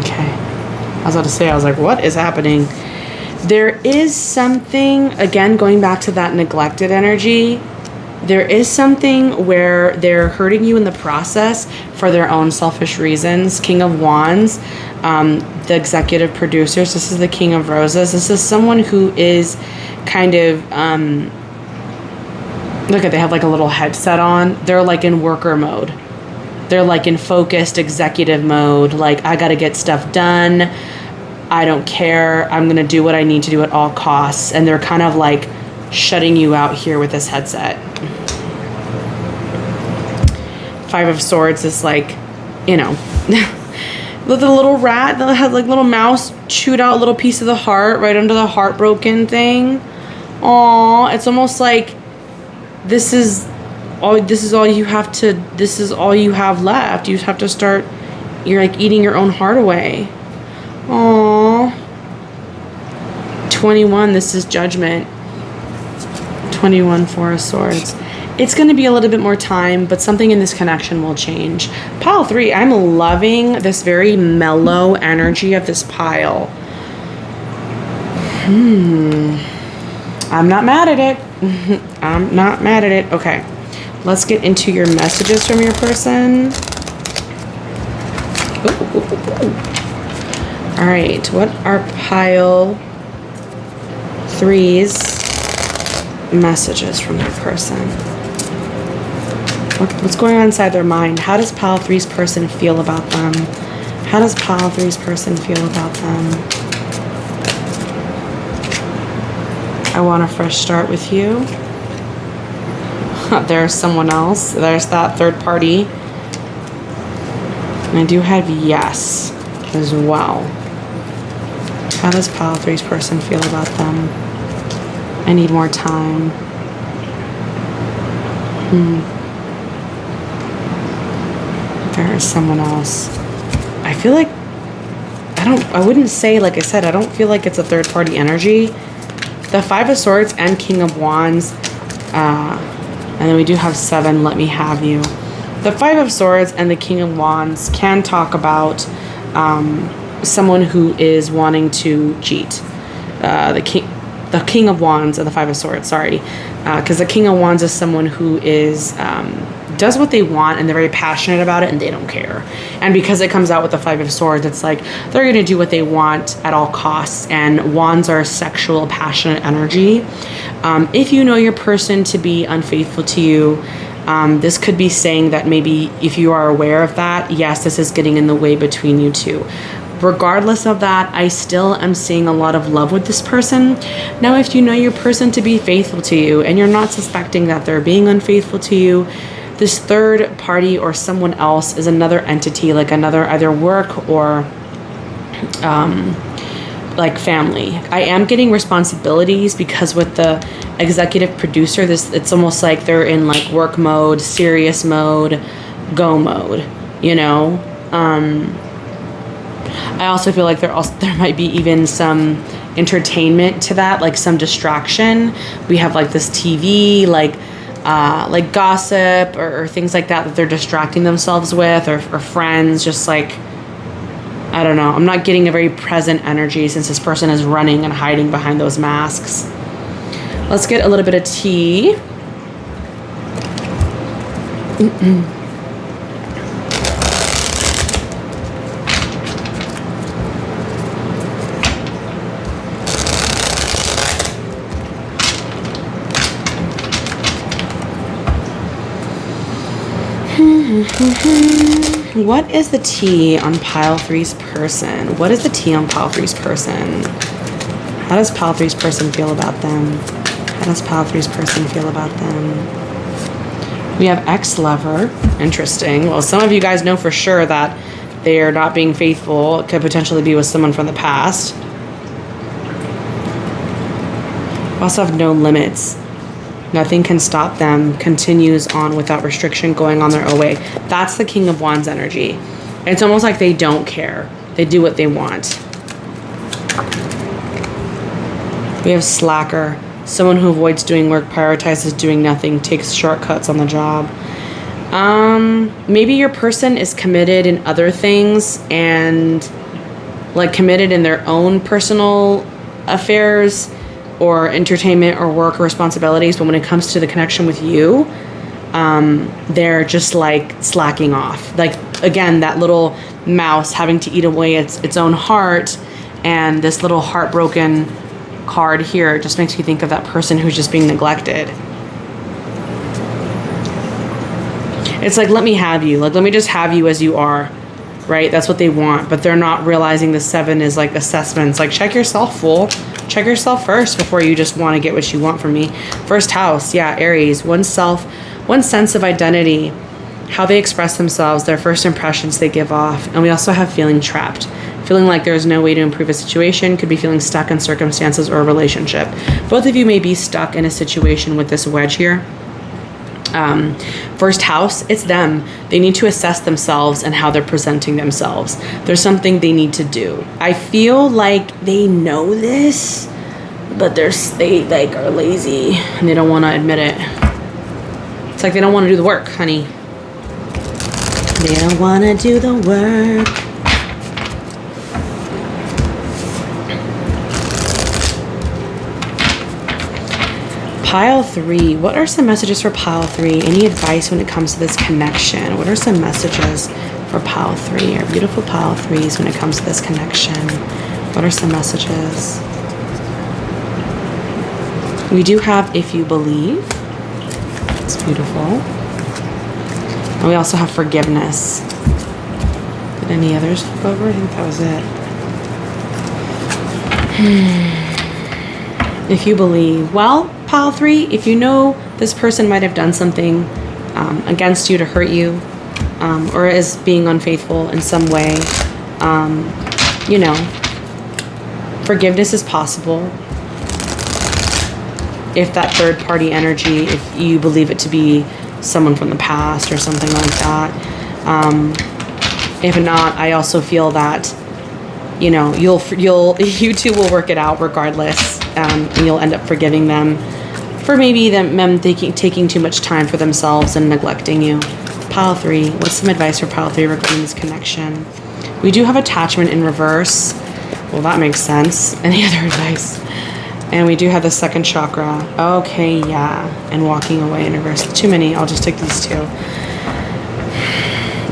Okay. I was about to say, I was like, what is happening? There is something, again, going back to that neglected energy, there is something where they're hurting you in the process for their own selfish reasons. King of Wands, the executive producers, this is the King of Roses. This is someone who is kind of, look at, they have like a little headset on. They're like in worker mode. They're like in focused executive mode. Like, I got to get stuff done. I don't care. I'm going to do what I need to do at all costs. And they're kind of like shutting you out here with this headset. 5 of Swords is like, you know, the little rat that has like little mouse chewed out a little piece of the heart right under the heartbroken thing. Aww, it's almost like this is all you have left. You just have to start, you're like eating your own heart away. Aww. 21, this is Judgment. 21, 4 of Swords. It's going to be a little bit more time, but something in this connection will change. Pile 3, I'm loving this very mellow energy of this pile. I'm not mad at it. I'm not mad at it. Okay. Let's get into your messages from your person. All right. What are pile 3's messages from their person? What's going on inside their mind? How does pile 3's person feel about them? How does pile 3's person feel about them? I want a fresh start with you. There's someone else. There's that third party. And I do have yes as well. How does pile 3's person feel about them? I need more time. There is someone else. I feel like I wouldn't say, like I said, I don't feel like it's a third party energy. The Five of Swords and King of Wands. And then we do have 7, let me have you. The Five of Swords and the King of Wands can talk about someone who is wanting to cheat. The King of Wands and the Five of Swords, sorry. Because the King of Wands is someone who is does what they want and they're very passionate about it and they don't care. And because it comes out with the Five of Swords, it's like they're going to do what they want at all costs. And wands are sexual, passionate energy. If you know your person to be unfaithful to you, this could be saying that maybe if you are aware of that, yes, this is getting in the way between you two. Regardless of that, I still am seeing a lot of love with this person. Now, if you know your person to be faithful to you and you're not suspecting that they're being unfaithful to you, this third party or someone else is another entity, like another either work or like family. I am getting responsibilities because with the executive producer, it's almost like they're in like work mode, serious mode, go mode, you know? I also feel like there might be even some entertainment to that, like some distraction. We have like this TV, like gossip or things like that they're distracting themselves with, or friends, just like, I don't know. I'm not getting a very present energy since this person is running and hiding behind those masks. Let's get a little bit of tea. What is the tea on pile 3's person? What is the tea on pile 3's person? How does pile 3's person feel about them? How does pile 3's person feel about them? We have ex-lover. Interesting. Well, some of you guys know for sure that they are not being faithful. It could potentially be with someone from the past. We also have no limits. Nothing can stop them, continues on without restriction, going on their own way. That's the King of Wands energy. It's almost like they don't care. They do what they want. We have slacker. Someone who avoids doing work, prioritizes doing nothing, takes shortcuts on the job. Maybe your person is committed in other things and like committed in their own personal affairs or entertainment or work or responsibilities, but when it comes to the connection with you, they're just like slacking off. Like, again, that little mouse having to eat away its own heart, and this little heartbroken card here just makes me think of that person who's just being neglected. It's like, let me have you. Like, let me just have you as you are, right? That's what they want, but they're not realizing the 7 is like assessments. Like, check yourself, fool. Check yourself first before you just want to get what you want from me. First house, yeah, Aries. One sense of identity, how they express themselves, their first impressions they give off. And we also have feeling trapped. Feeling like there's no way to improve a situation, could be feeling stuck in circumstances or a relationship. Both of you may be stuck in a situation with this wedge here. First house, it's them. They need to assess themselves and how they're presenting themselves. There's something they need to do. I feel like they know this, but they like are lazy and they don't want to admit it. It's like they don't want to do the work, honey. They don't want to do the work. Pile 3, what are some messages for pile 3? Any advice when it comes to this connection? What are some messages for pile 3? Our beautiful pile 3s when it comes to this connection. What are some messages? We do have if you believe. It's beautiful. And we also have forgiveness. Did any others flip over? I think that was it. If you believe, well, pile 3, if you know this person might have done something against you to hurt you, or is being unfaithful in some way, you know, forgiveness is possible. If that third party energy, if you believe it to be someone from the past or something like that. If not, I also feel that, you know, you two will work it out regardless. and you'll end up forgiving them for maybe them taking too much time for themselves and neglecting you. Pile 3, what's some advice for pile 3 regarding this connection? We do have attachment in reverse. Well, that makes sense. Any other advice? And we do have the second chakra. Okay, yeah. And walking away in reverse. Too many. I'll just take these 2.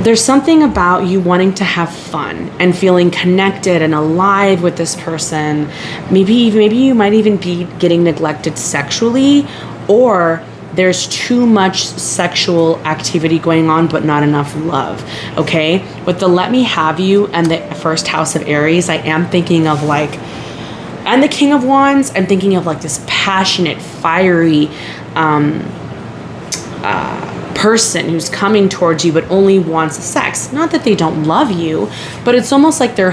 There's something about you wanting to have fun and feeling connected and alive with this person. Maybe you might even be getting neglected sexually, or there's too much sexual activity going on, but not enough love, okay? With the let me have you and the first house of Aries, I am thinking of like, and the King of Wands, I'm thinking of like this passionate, fiery person who's coming towards you but only wants sex. Not that they don't love you, but it's almost like they're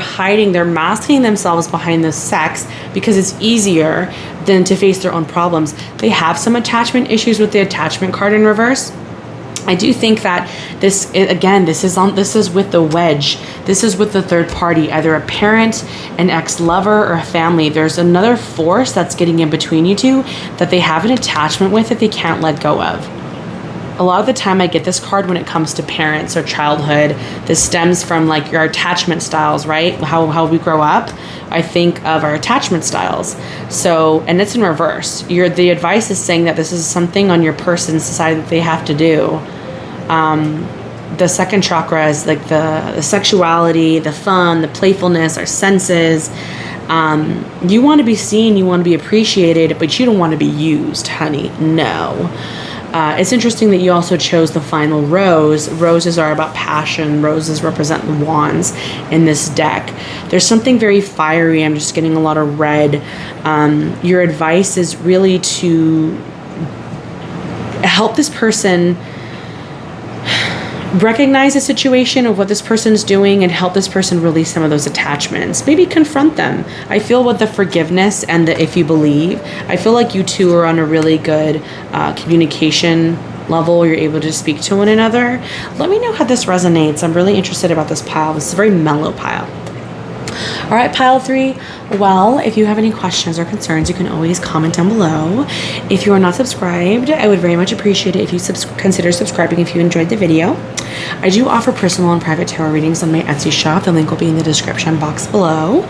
masking themselves behind the sex because it's easier than to face their own problems. They have some attachment issues with the attachment card in reverse. I do think that this is with the wedge. This is with the third party, either a parent, an ex-lover, or a family. There's another force that's getting in between you two that they have an attachment with that they can't let go of. A lot of the time I get this card when it comes to parents or childhood. This stems from like your attachment styles, right? How we grow up. I think of our attachment styles. So, and it's in reverse. The advice is saying that this is something on your person's side that they have to do. The second chakra is like the sexuality, the fun, the playfulness, our senses. You want to be seen, you want to be appreciated, but you don't want to be used, honey. No. It's interesting that you also chose the final rose. Roses are about passion. Roses represent the wands in this deck. There's something very fiery. I'm just getting a lot of red. Your advice is really to help this person recognize the situation of what this person's doing and help this person release some of those attachments. Maybe confront them. I feel with the forgiveness and the if you believe, I feel like you two are on a really good communication level. You're able to speak to one another. Let me know how this resonates. I'm really interested about this pile. This is a very mellow pile. All right, pile 3. Well, if you have any questions or concerns, you can always comment down below. If you are not subscribed, I would very much appreciate it if you consider subscribing if you enjoyed the video. I do offer personal and private tarot readings on my Etsy shop. The link will be in the description box below.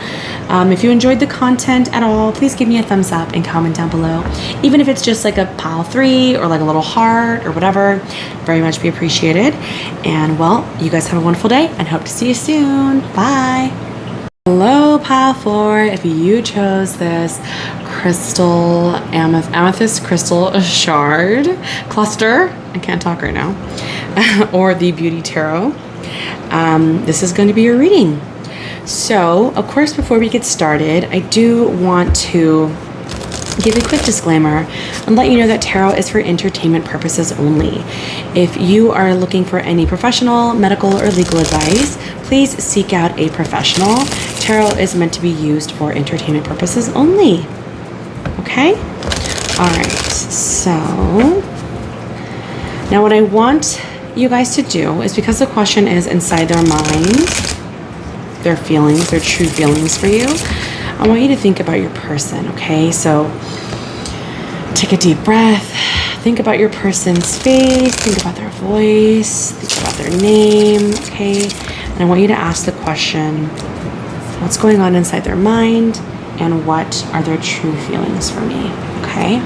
If you enjoyed the content at all, please give me a thumbs up and comment down below. Even if it's just like a pile 3 or like a little heart or whatever, very much be appreciated. And well, you guys have a wonderful day and hope to see you soon. Bye. Hello, pile 4. If you chose this crystal amethyst crystal shard cluster, I can't talk right now, or the beauty tarot, this is going to be your reading. So, of course, before we get started, I do want to give a quick disclaimer and let you know that tarot is for entertainment purposes only. If you are looking for any professional, medical, or legal advice, please seek out a professional. Tarot is meant to be used for entertainment purposes only. Okay? All right. So now what I want you guys to do is, because the question is inside their mind, their feelings, their true feelings for you, I want you to think about your person, okay? So take a deep breath. Think about your person's face. Think about their voice. Think about their name, okay? And I want you to ask the question, what's going on inside their mind and what are their true feelings for me, okay?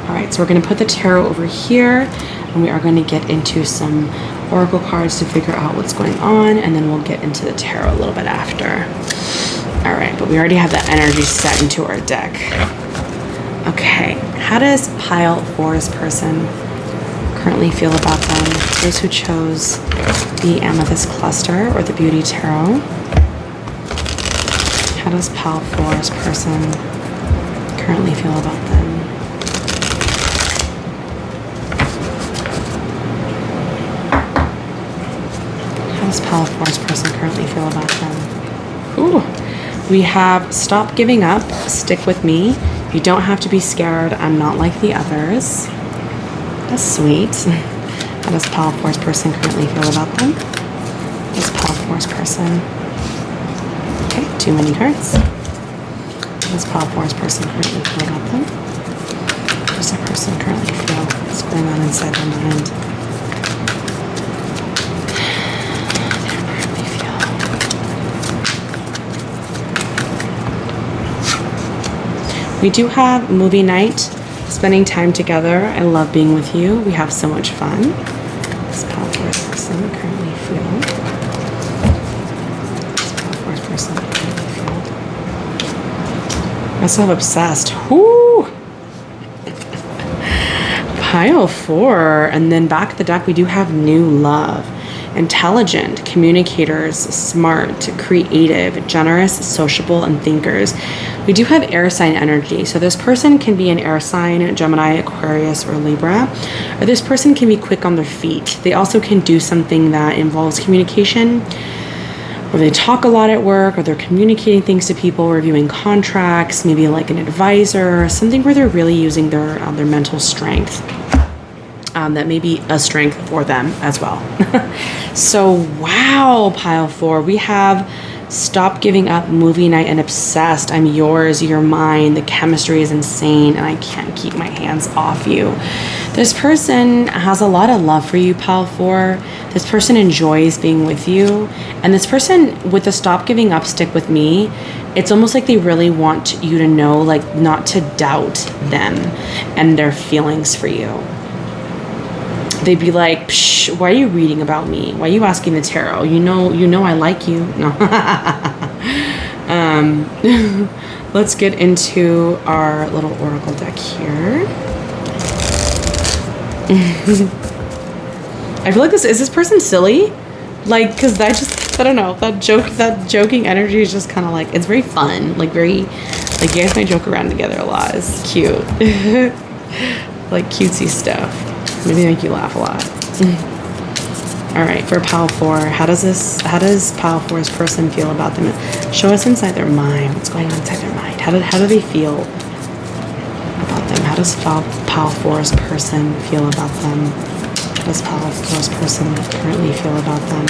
All right, so we're going to put the tarot over here and we are going to get into some oracle cards to figure out what's going on, and then we'll get into the tarot a little bit after. All right, but we already have that energy set into our deck. Okay, how does pile 4's person currently feel about them? Those who chose the amethyst cluster or the beauty tarot. How does pile 4's person currently feel about them? How does pile 4's person currently feel about them? Ooh, we have stop giving up, stick with me. You don't have to be scared. I'm not like the others. That's sweet. How does pile 4's person currently feel about them? How does pile 4's person? Okay, too many cards. This Pile 4's person currently feel about them? Does the person currently feel what's going on inside their mind? We do have movie night, spending time together. I love being with you. We have so much fun. This Pile 4's person currently feel. This Pile 4's person currently feel. I'm so obsessed. Whoo! Pile 4, and then back at the deck we do have new love. Intelligent, communicators, smart, creative, generous, sociable, and thinkers. We do have air sign energy. So this person can be an air sign, Gemini, Aquarius, or Libra. Or this person can be quick on their feet. They also can do something that involves communication, or they talk a lot at work, or they're communicating things to people, reviewing contracts, maybe like an advisor, something where they're really using their mental strength. That may be a strength for them as well. So, wow, Pile 4. We have Stop Giving Up, Movie Night, and Obsessed. I'm yours, you're mine. The chemistry is insane, and I can't keep my hands off you. This person has a lot of love for you, Pile 4. This person enjoys being with you. And this person, with the Stop Giving Up, Stick With Me, it's almost like they really want you to know, like, not to doubt them and their feelings for you. They'd be like, psh, why are you reading about me? Why are you asking the tarot? You know I like you. No. Let's get into our little oracle deck here. I feel like is this person silly? Like, because I don't know, that joking energy is just kind of like, it's very fun. Like, very, like, you guys might joke around together a lot. It's cute. Like, cutesy stuff. Maybe make you laugh a lot. All right, for Pile 4, how does Pile 4's person feel about them? Show us inside their mind. What's going on inside their mind? How do they feel about them? How does Pile 4's person feel about them? How does Pile 4's person currently feel about them?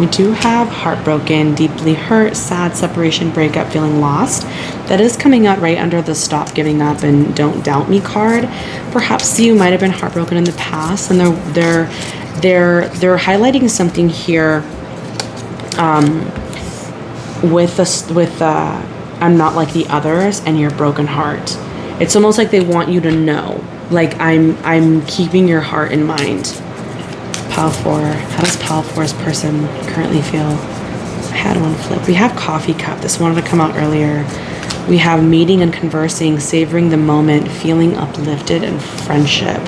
We do have heartbroken, deeply hurt, sad, separation, breakup, feeling lost. That is coming out right under the Stop Giving Up and Don't Doubt Me card. Perhaps you might have been heartbroken in the past, and they're highlighting something here with I'm not like the others and your broken heart. It's almost like they want you to know, like, I'm keeping your heart in mind. Pile 4, how does Pile 4's person currently feel? I had one flip. We have Coffee Cup. This wanted to come out earlier. We have meeting and conversing, savoring the moment, feeling uplifted, and friendship.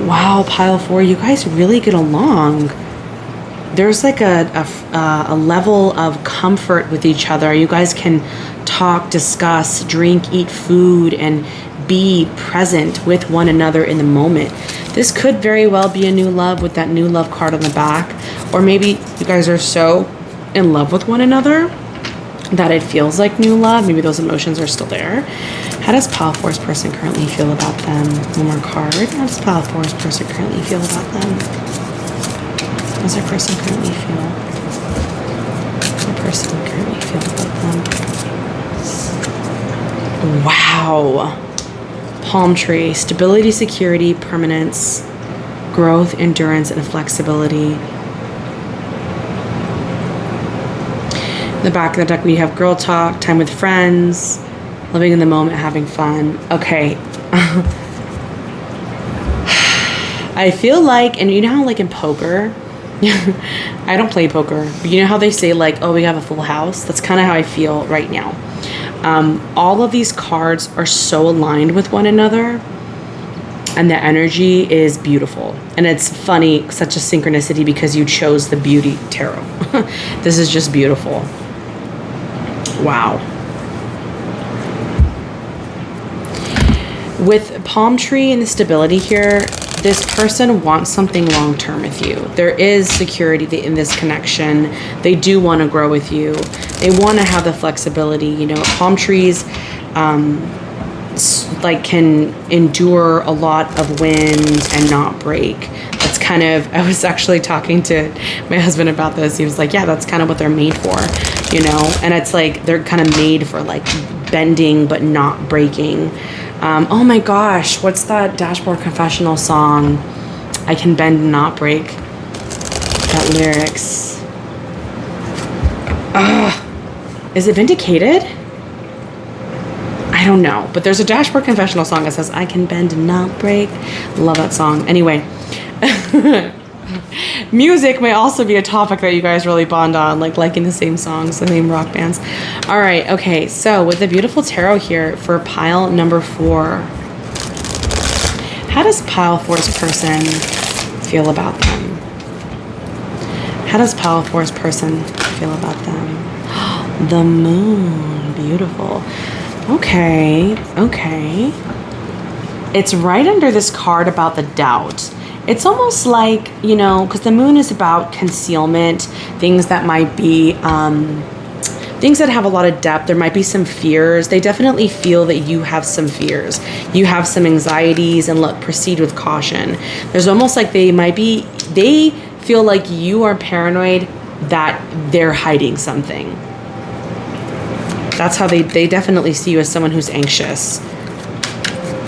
Wow, Pile 4, you guys really get along. There's like a level of comfort with each other. You guys can talk, discuss, drink, eat food, and be present with one another in the moment. This could very well be a new love with that new love card on the back. Or maybe you guys are so in love with one another that it feels like new love. Maybe those emotions are still there. How does Pile 4's person currently feel about them? One more card. How does Pile 4's person currently feel about them? How does their person currently feel? How does their person currently feel about them? Wow. Palm tree, stability, security, permanence, growth, endurance, and flexibility. In the back of the deck, we have girl talk, time with friends, living in the moment, having fun. Okay. I feel like, and you know how like in poker, I don't play poker, but you know how they say like, oh, we have a full house? That's kind of how I feel right now. All of these cards are so aligned with one another, and the energy is beautiful. And it's funny, such a synchronicity, because you chose the Beauty Tarot. This is just beautiful. Wow. With palm tree and the stability here, this person wants something long-term with you. There is security in this connection. They do want to grow with you. They want to have the flexibility. You know, palm trees, like can endure a lot of wind and not break. That's kind of, I was actually talking to my husband about this. He was like, yeah, that's kind of what they're made for, you know? And it's like, they're kind of made for like bending, but not breaking. Oh my gosh, what's that Dashboard Confessional song? I can bend and not break. That lyrics. Is it Vindicated? I don't know, but there's a Dashboard Confessional song that says, I can bend and not break. Love that song. Anyway, music may also be a topic that you guys really bond on, like liking the same songs, the same rock bands. All right, okay, so with the beautiful tarot here for pile number 4, how does pile 4's person feel about them? How does pile 4's person feel about them? The moon, beautiful. Okay. It's right under this card about the doubt. It's almost like, you know, because the moon is about concealment, things that might be, things that have a lot of depth. There might be some fears. They definitely feel that you have some fears. You have some anxieties, and look, proceed with caution. There's almost like they feel like you are paranoid that they're hiding something. That's how they definitely see you as someone who's anxious.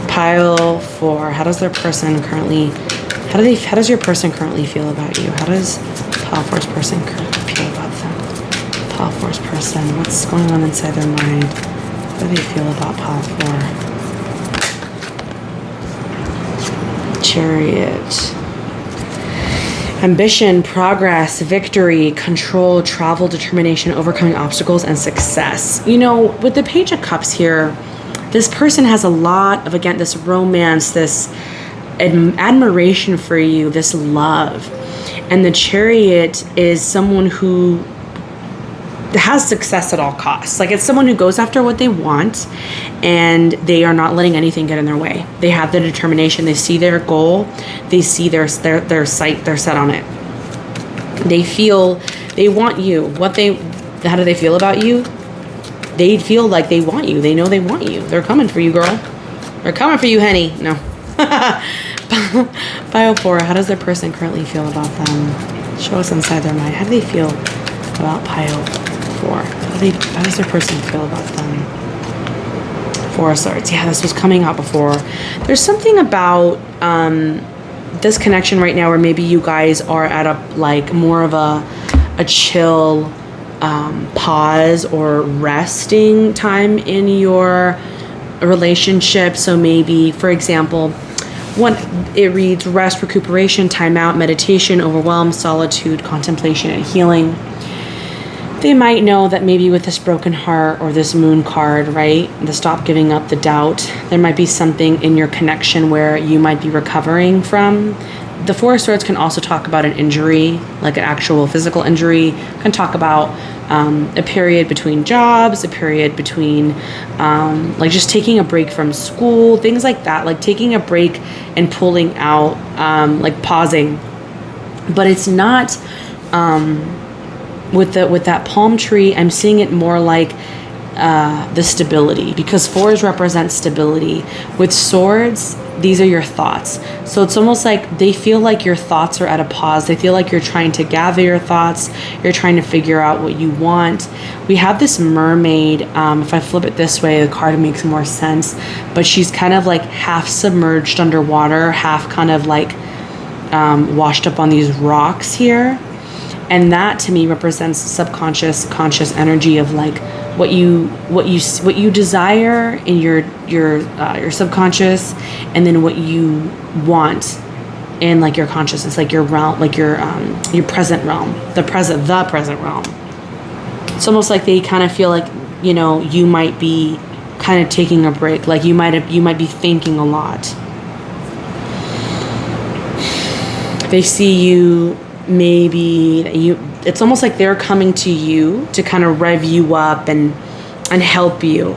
Pile 4, how does their person currently, how does your person currently feel about you? How does pile 4's person currently feel about them? Pile 4's person, what's going on inside their mind? How do they feel about pile 4? Chariot. Ambition, progress, victory, control, travel, determination, overcoming obstacles, and success. You know, with the Page of Cups here, this person has a lot of, again, this romance, this admiration for you, this love. And the Chariot is someone who has success at all costs. Like, it's someone who goes after what they want, and they are not letting anything get in their way. They have the determination. They see their goal. They see their sight. They're set on it. They feel they want you. How do they feel about you? They feel like they want you. They know they want you. They're coming for you, girl. They're coming for you, honey. No. Pile 4, how does their person currently feel about them? Show us inside their mind. How do they feel about pile 4? How does their person feel about them? 4 of Swords. Yeah, this was coming out before. There's something about this connection right now where maybe you guys are at a like more of a chill pause or resting time in your relationship. So maybe, for example, it reads rest, recuperation, time out, meditation, overwhelm, solitude, contemplation, and healing. They might know that maybe with this broken heart or this moon card, right, the stop giving up, the doubt, there might be something in your connection where you might be recovering from. The 4 of Swords can also talk about an injury, like an actual physical injury, can talk about a period between jobs, a period between like just taking a break from school, things like that, like taking a break and pulling out, like pausing. But it's not with that palm tree. I'm seeing it more like the stability, because 4s represent stability. With swords, these are your thoughts. So it's almost like they feel like your thoughts are at a pause. They feel like you're trying to gather your thoughts. You're trying to figure out what you want. We have this mermaid. If I flip it this way, the card makes more sense. But she's kind of like half submerged underwater, half kind of like washed up on these rocks here. And that to me represents subconscious, conscious energy of like what you desire in your subconscious, and then what you want in like your consciousness, like your realm, like your present realm, the present realm. It's almost like they kind of feel like, you know, you might be kind of taking a break, like you might be thinking a lot. They see you, it's almost like they're coming to you to kind of rev you up and help you.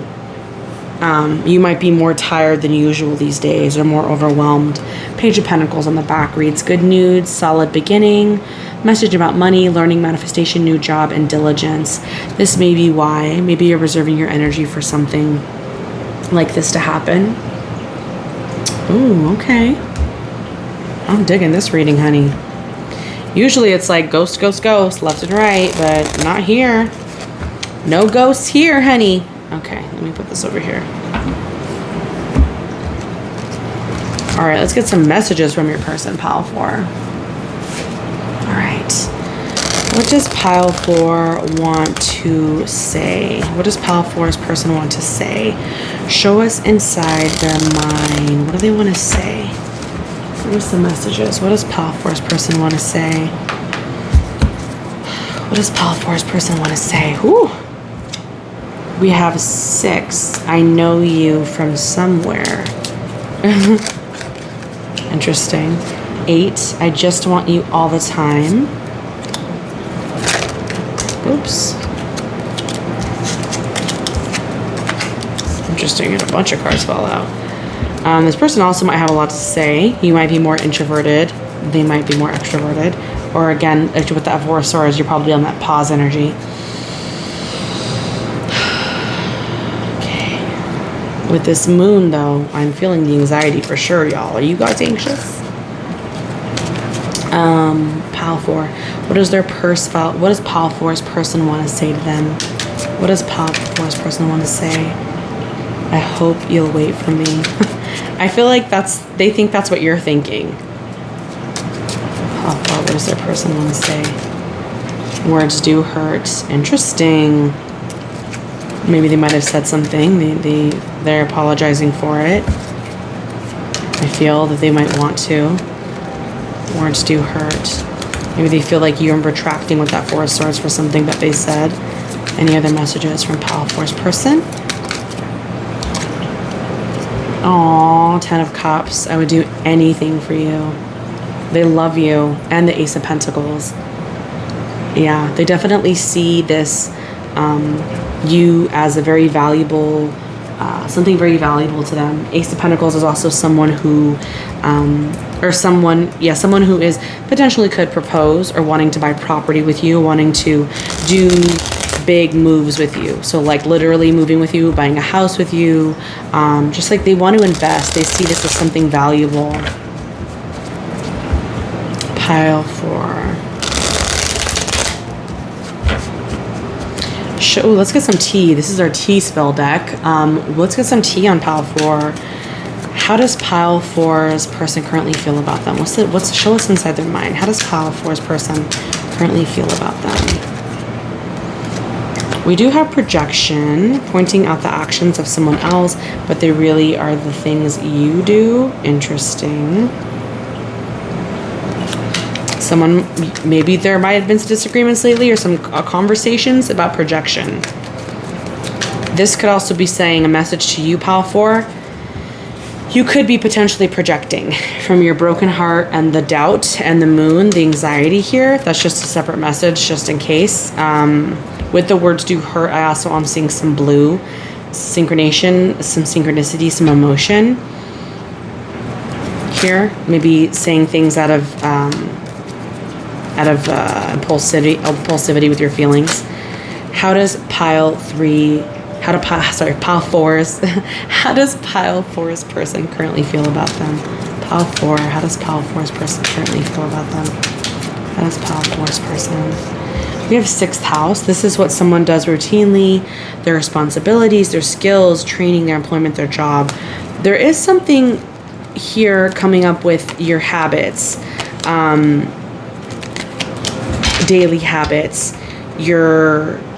You might be more tired than usual these days, or more overwhelmed. Page of Pentacles on the back reads good news, solid beginning, message about money, learning, manifestation, new job, and diligence. This may be why. Maybe you're reserving your energy for something like this to happen. Ooh, okay. I'm digging this reading, honey. Usually it's like ghost, ghost, ghost, left and right, but not here. No ghosts here, honey. Okay, let me put this over here. All right, let's get some messages from your person, pile 4. All right. What does pile 4 want to say? What does pile 4's person want to say? Show us inside their mind. What do they want to say? What are some messages? What does pile 4's person want to say? What does pile 4's person want to say? Whew. We have 6. I know you from somewhere. Interesting. 8. I just want you all the time. Oops. Interesting. And a bunch of cards fell out. This person also might have a lot to say. You might be more introverted. They might be more extroverted. Or again, with that 4 of Swords, you're probably on that pause energy. Okay. With this moon, though, I'm feeling the anxiety for sure, y'all. Are you guys anxious? Pile 4. What does their what does pile 4's person want to say to them? What does pile 4's person want to say? I hope you'll wait for me. I feel like they think that's what you're thinking. Pile 4, what does their person want to say? Words do hurt. Interesting. Maybe they might have said something. They're apologizing for it. I feel that they might want to. Words do hurt. Maybe they feel like you're retracting with that 4 of Swords for something that they said. Any other messages from pile 4's person? Aww, 10 of Cups. I would do anything for you. They love you. And the Ace of Pentacles. Yeah, they definitely see this, you as a very valuable, something very valuable to them. Ace of Pentacles is also someone who, someone who is potentially could propose or wanting to buy property with you, wanting to do big moves with you. So like literally moving with you, buying a house with you, just like they want to invest. They see this as something valuable. Pile 4. Ooh, let's get some tea. This is our tea spell deck. Let's get some tea on pile 4. How does pile 4's person currently feel about them? Show us inside their mind. How does pile 4's person currently feel about them? We do have projection, pointing out the actions of someone else, but they really are the things you do. Interesting. Maybe there might have been some disagreements lately or some conversations about projection. This could also be saying a message to you, pile 4. You could be potentially projecting from your broken heart and the doubt and the moon, the anxiety here. That's just a separate message, just in case. With the words do hurt, I also am seeing some blue synchronization, some synchronicity, some emotion here. Maybe saying things out of impulsivity with your feelings. How does pile 4's how does pile 4's person currently feel about them? Pile 4, how does pile 4's person currently feel about them? How does pile 4's person? We have 6th house. This is what someone does routinely, their responsibilities, their skills, training, their employment, their job. There is something here coming up with your habits, daily habits,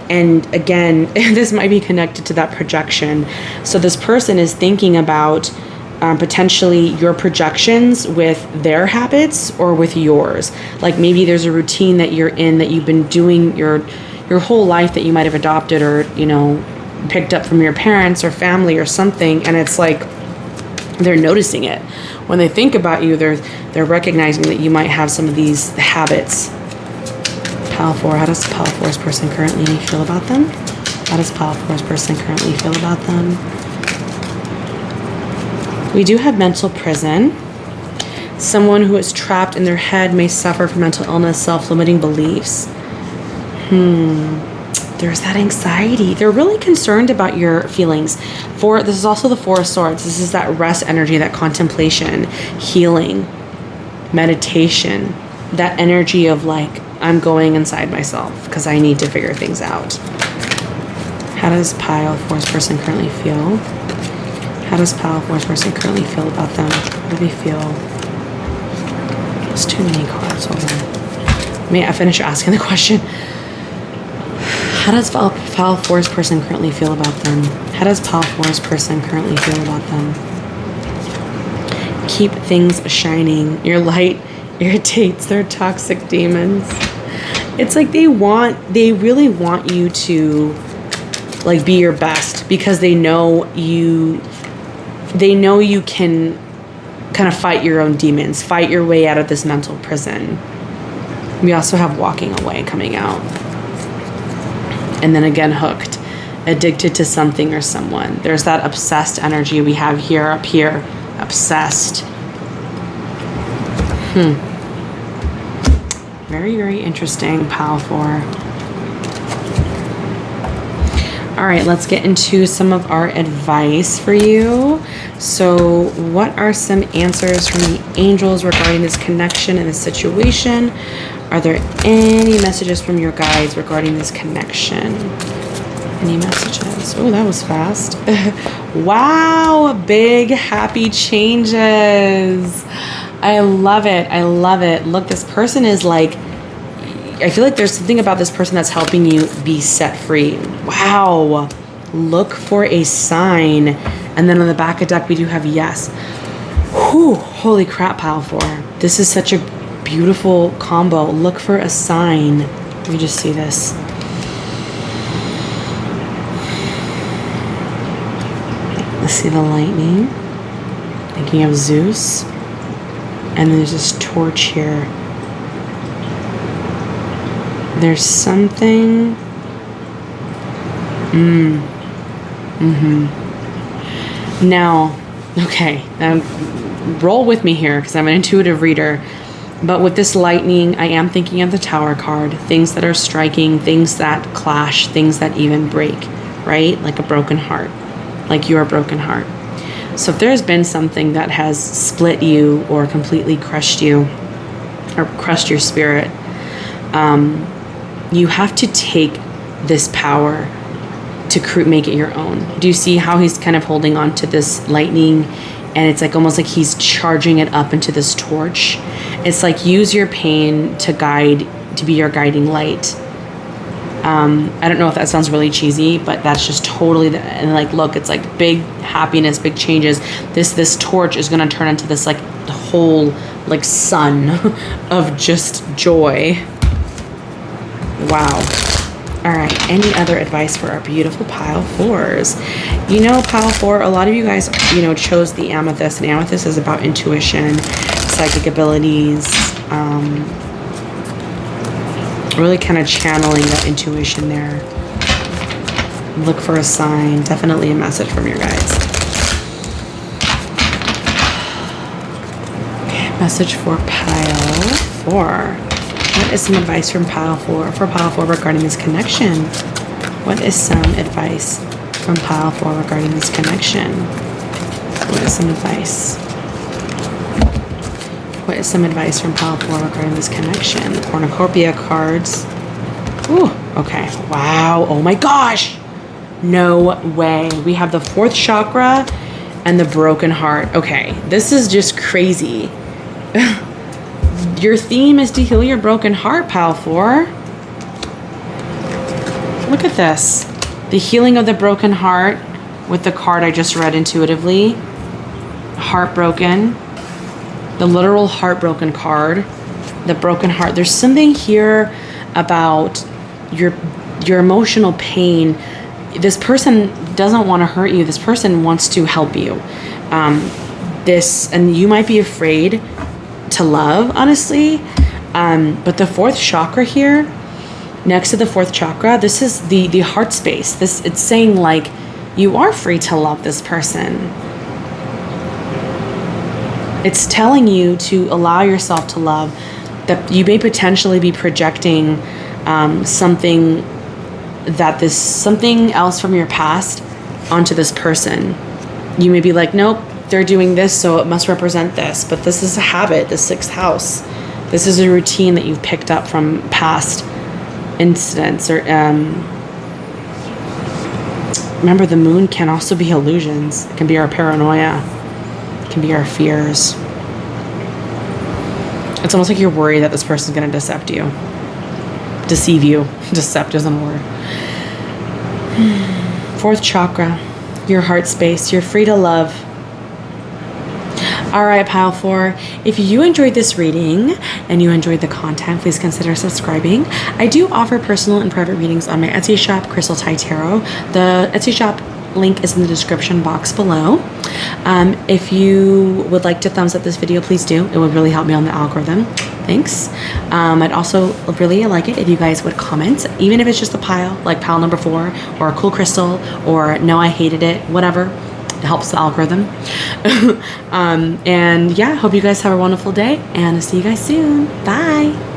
and again, this might be connected to that projection. So this person is thinking about potentially your projections with their habits or with yours. Like maybe there's a routine that you're in that you've been doing your whole life that you might have adopted or, picked up from your parents or family or something. And it's like they're noticing it. When they think about you, they're recognizing that you might have some of these habits. Pile 4, how does Pile 4's person currently feel about them? How does Pile 4's person currently feel about them? We do have mental prison. Someone who is trapped in their head may suffer from mental illness, self-limiting beliefs. there's that anxiety. They're really concerned about your feelings. This is also the Four of Swords. This is that rest energy, that contemplation, healing, meditation, that energy of like, I'm going inside myself because I need to figure things out. How does Pile 4's person currently feel? How does Pile 4's person currently feel about them? How do they feel? There's too many cards. Hold on. May I finish asking the question? How does Pile 4's person currently feel about them? How does Pile 4's person currently feel about them? Keep things shining. Your light irritates their toxic demons. It's like they really want you to like be your best because they know you can kind of fight your own demons, fight your way out of this mental prison. We also have walking away coming out. And then again, hooked, addicted to something or someone. There's that obsessed energy we have here, up here, obsessed. Very, very interesting, Pile 4. All right, let's get into some of our advice for you. So what are some answers from the angels regarding this connection and this situation? Are there any messages from your guides regarding this connection? Any messages? Oh, that was fast. Wow, big happy changes. I love it. I love it. Look, this person is like, I feel like there's something about this person that's helping you be set free. Wow. Look for a sign. And then on the back of deck, we do have yes. Whew, holy crap, Pile 4. This is such a beautiful combo. Look for a sign. Let me just see this. Let's see the lightning. Thinking of Zeus. And there's this torch here. There's something. Now, okay, roll with me here because I'm an intuitive reader. But with this lightning, I am thinking of the Tower card. Things that are striking, things that clash, things that even break, right? Like a broken heart, like your broken heart. So if there's been something that has split you or completely crushed you or crushed your spirit, you have to take this power to make it your own. Do you see how he's kind of holding on to this lightning, and it's like almost like he's charging it up into this torch? It's like use your pain to be your guiding light. I don't know if that sounds really cheesy, but that's just totally and like, look, it's like big happiness, big changes. This torch is going to turn into this like whole like sun of just joy. Wow. All right. Any other advice for our beautiful Pile 4s? You know, Pile 4, a lot of you guys, chose the amethyst, and amethyst is about intuition, psychic abilities, really kind of channeling that intuition there. Look for a sign. Definitely a message from your guides. Okay, message for Pile 4. What is some advice from Pile 4 regarding this connection? What is some advice from Pile 4 regarding this connection? What is some advice? What is some advice from Pile 4 regarding this connection? The cornucopia cards. Ooh, okay. Wow. Oh my gosh. No way. We have the 4th chakra and the broken heart. Okay. This is just crazy. Your theme is to heal your broken heart, Pile 4. Look at this. The healing of the broken heart with the card I just read intuitively. Heartbroken. The literal heartbroken card. The broken heart. There's something here about your emotional pain. This person doesn't want to hurt you. This person wants to help you. And you might be afraid to love, honestly. But the 4th chakra here, next to the 4th chakra, this is the heart space. It's saying like, you are free to love this person. It's telling you to allow yourself to love, that you may potentially be projecting something that this something else from your past onto this person. You may be like, nope, they're doing this, so it must represent this. But this is a habit, the 6th house. This is a routine that you've picked up from past incidents. Or remember, the moon can also be illusions. It can be our paranoia. It can be our fears. It's almost like you're worried that this person's going to deceive you. Decept isn't a word. 4th chakra, your heart space. You're free to love. All right, pile 4. If you enjoyed this reading and you enjoyed the content, please consider subscribing. I do offer personal and private readings on my Etsy shop, Crystal Ty Tarot. The Etsy shop link is in the description box below. If you would like to thumbs up this video, please do. It would really help me on the algorithm. Thanks. I'd also really like it if you guys would comment, even if it's just a pile, like pile number 4, or a cool crystal, or no, I hated it, whatever. It helps the algorithm. And yeah, hope you guys have a wonderful day, and I'll see you guys soon. Bye.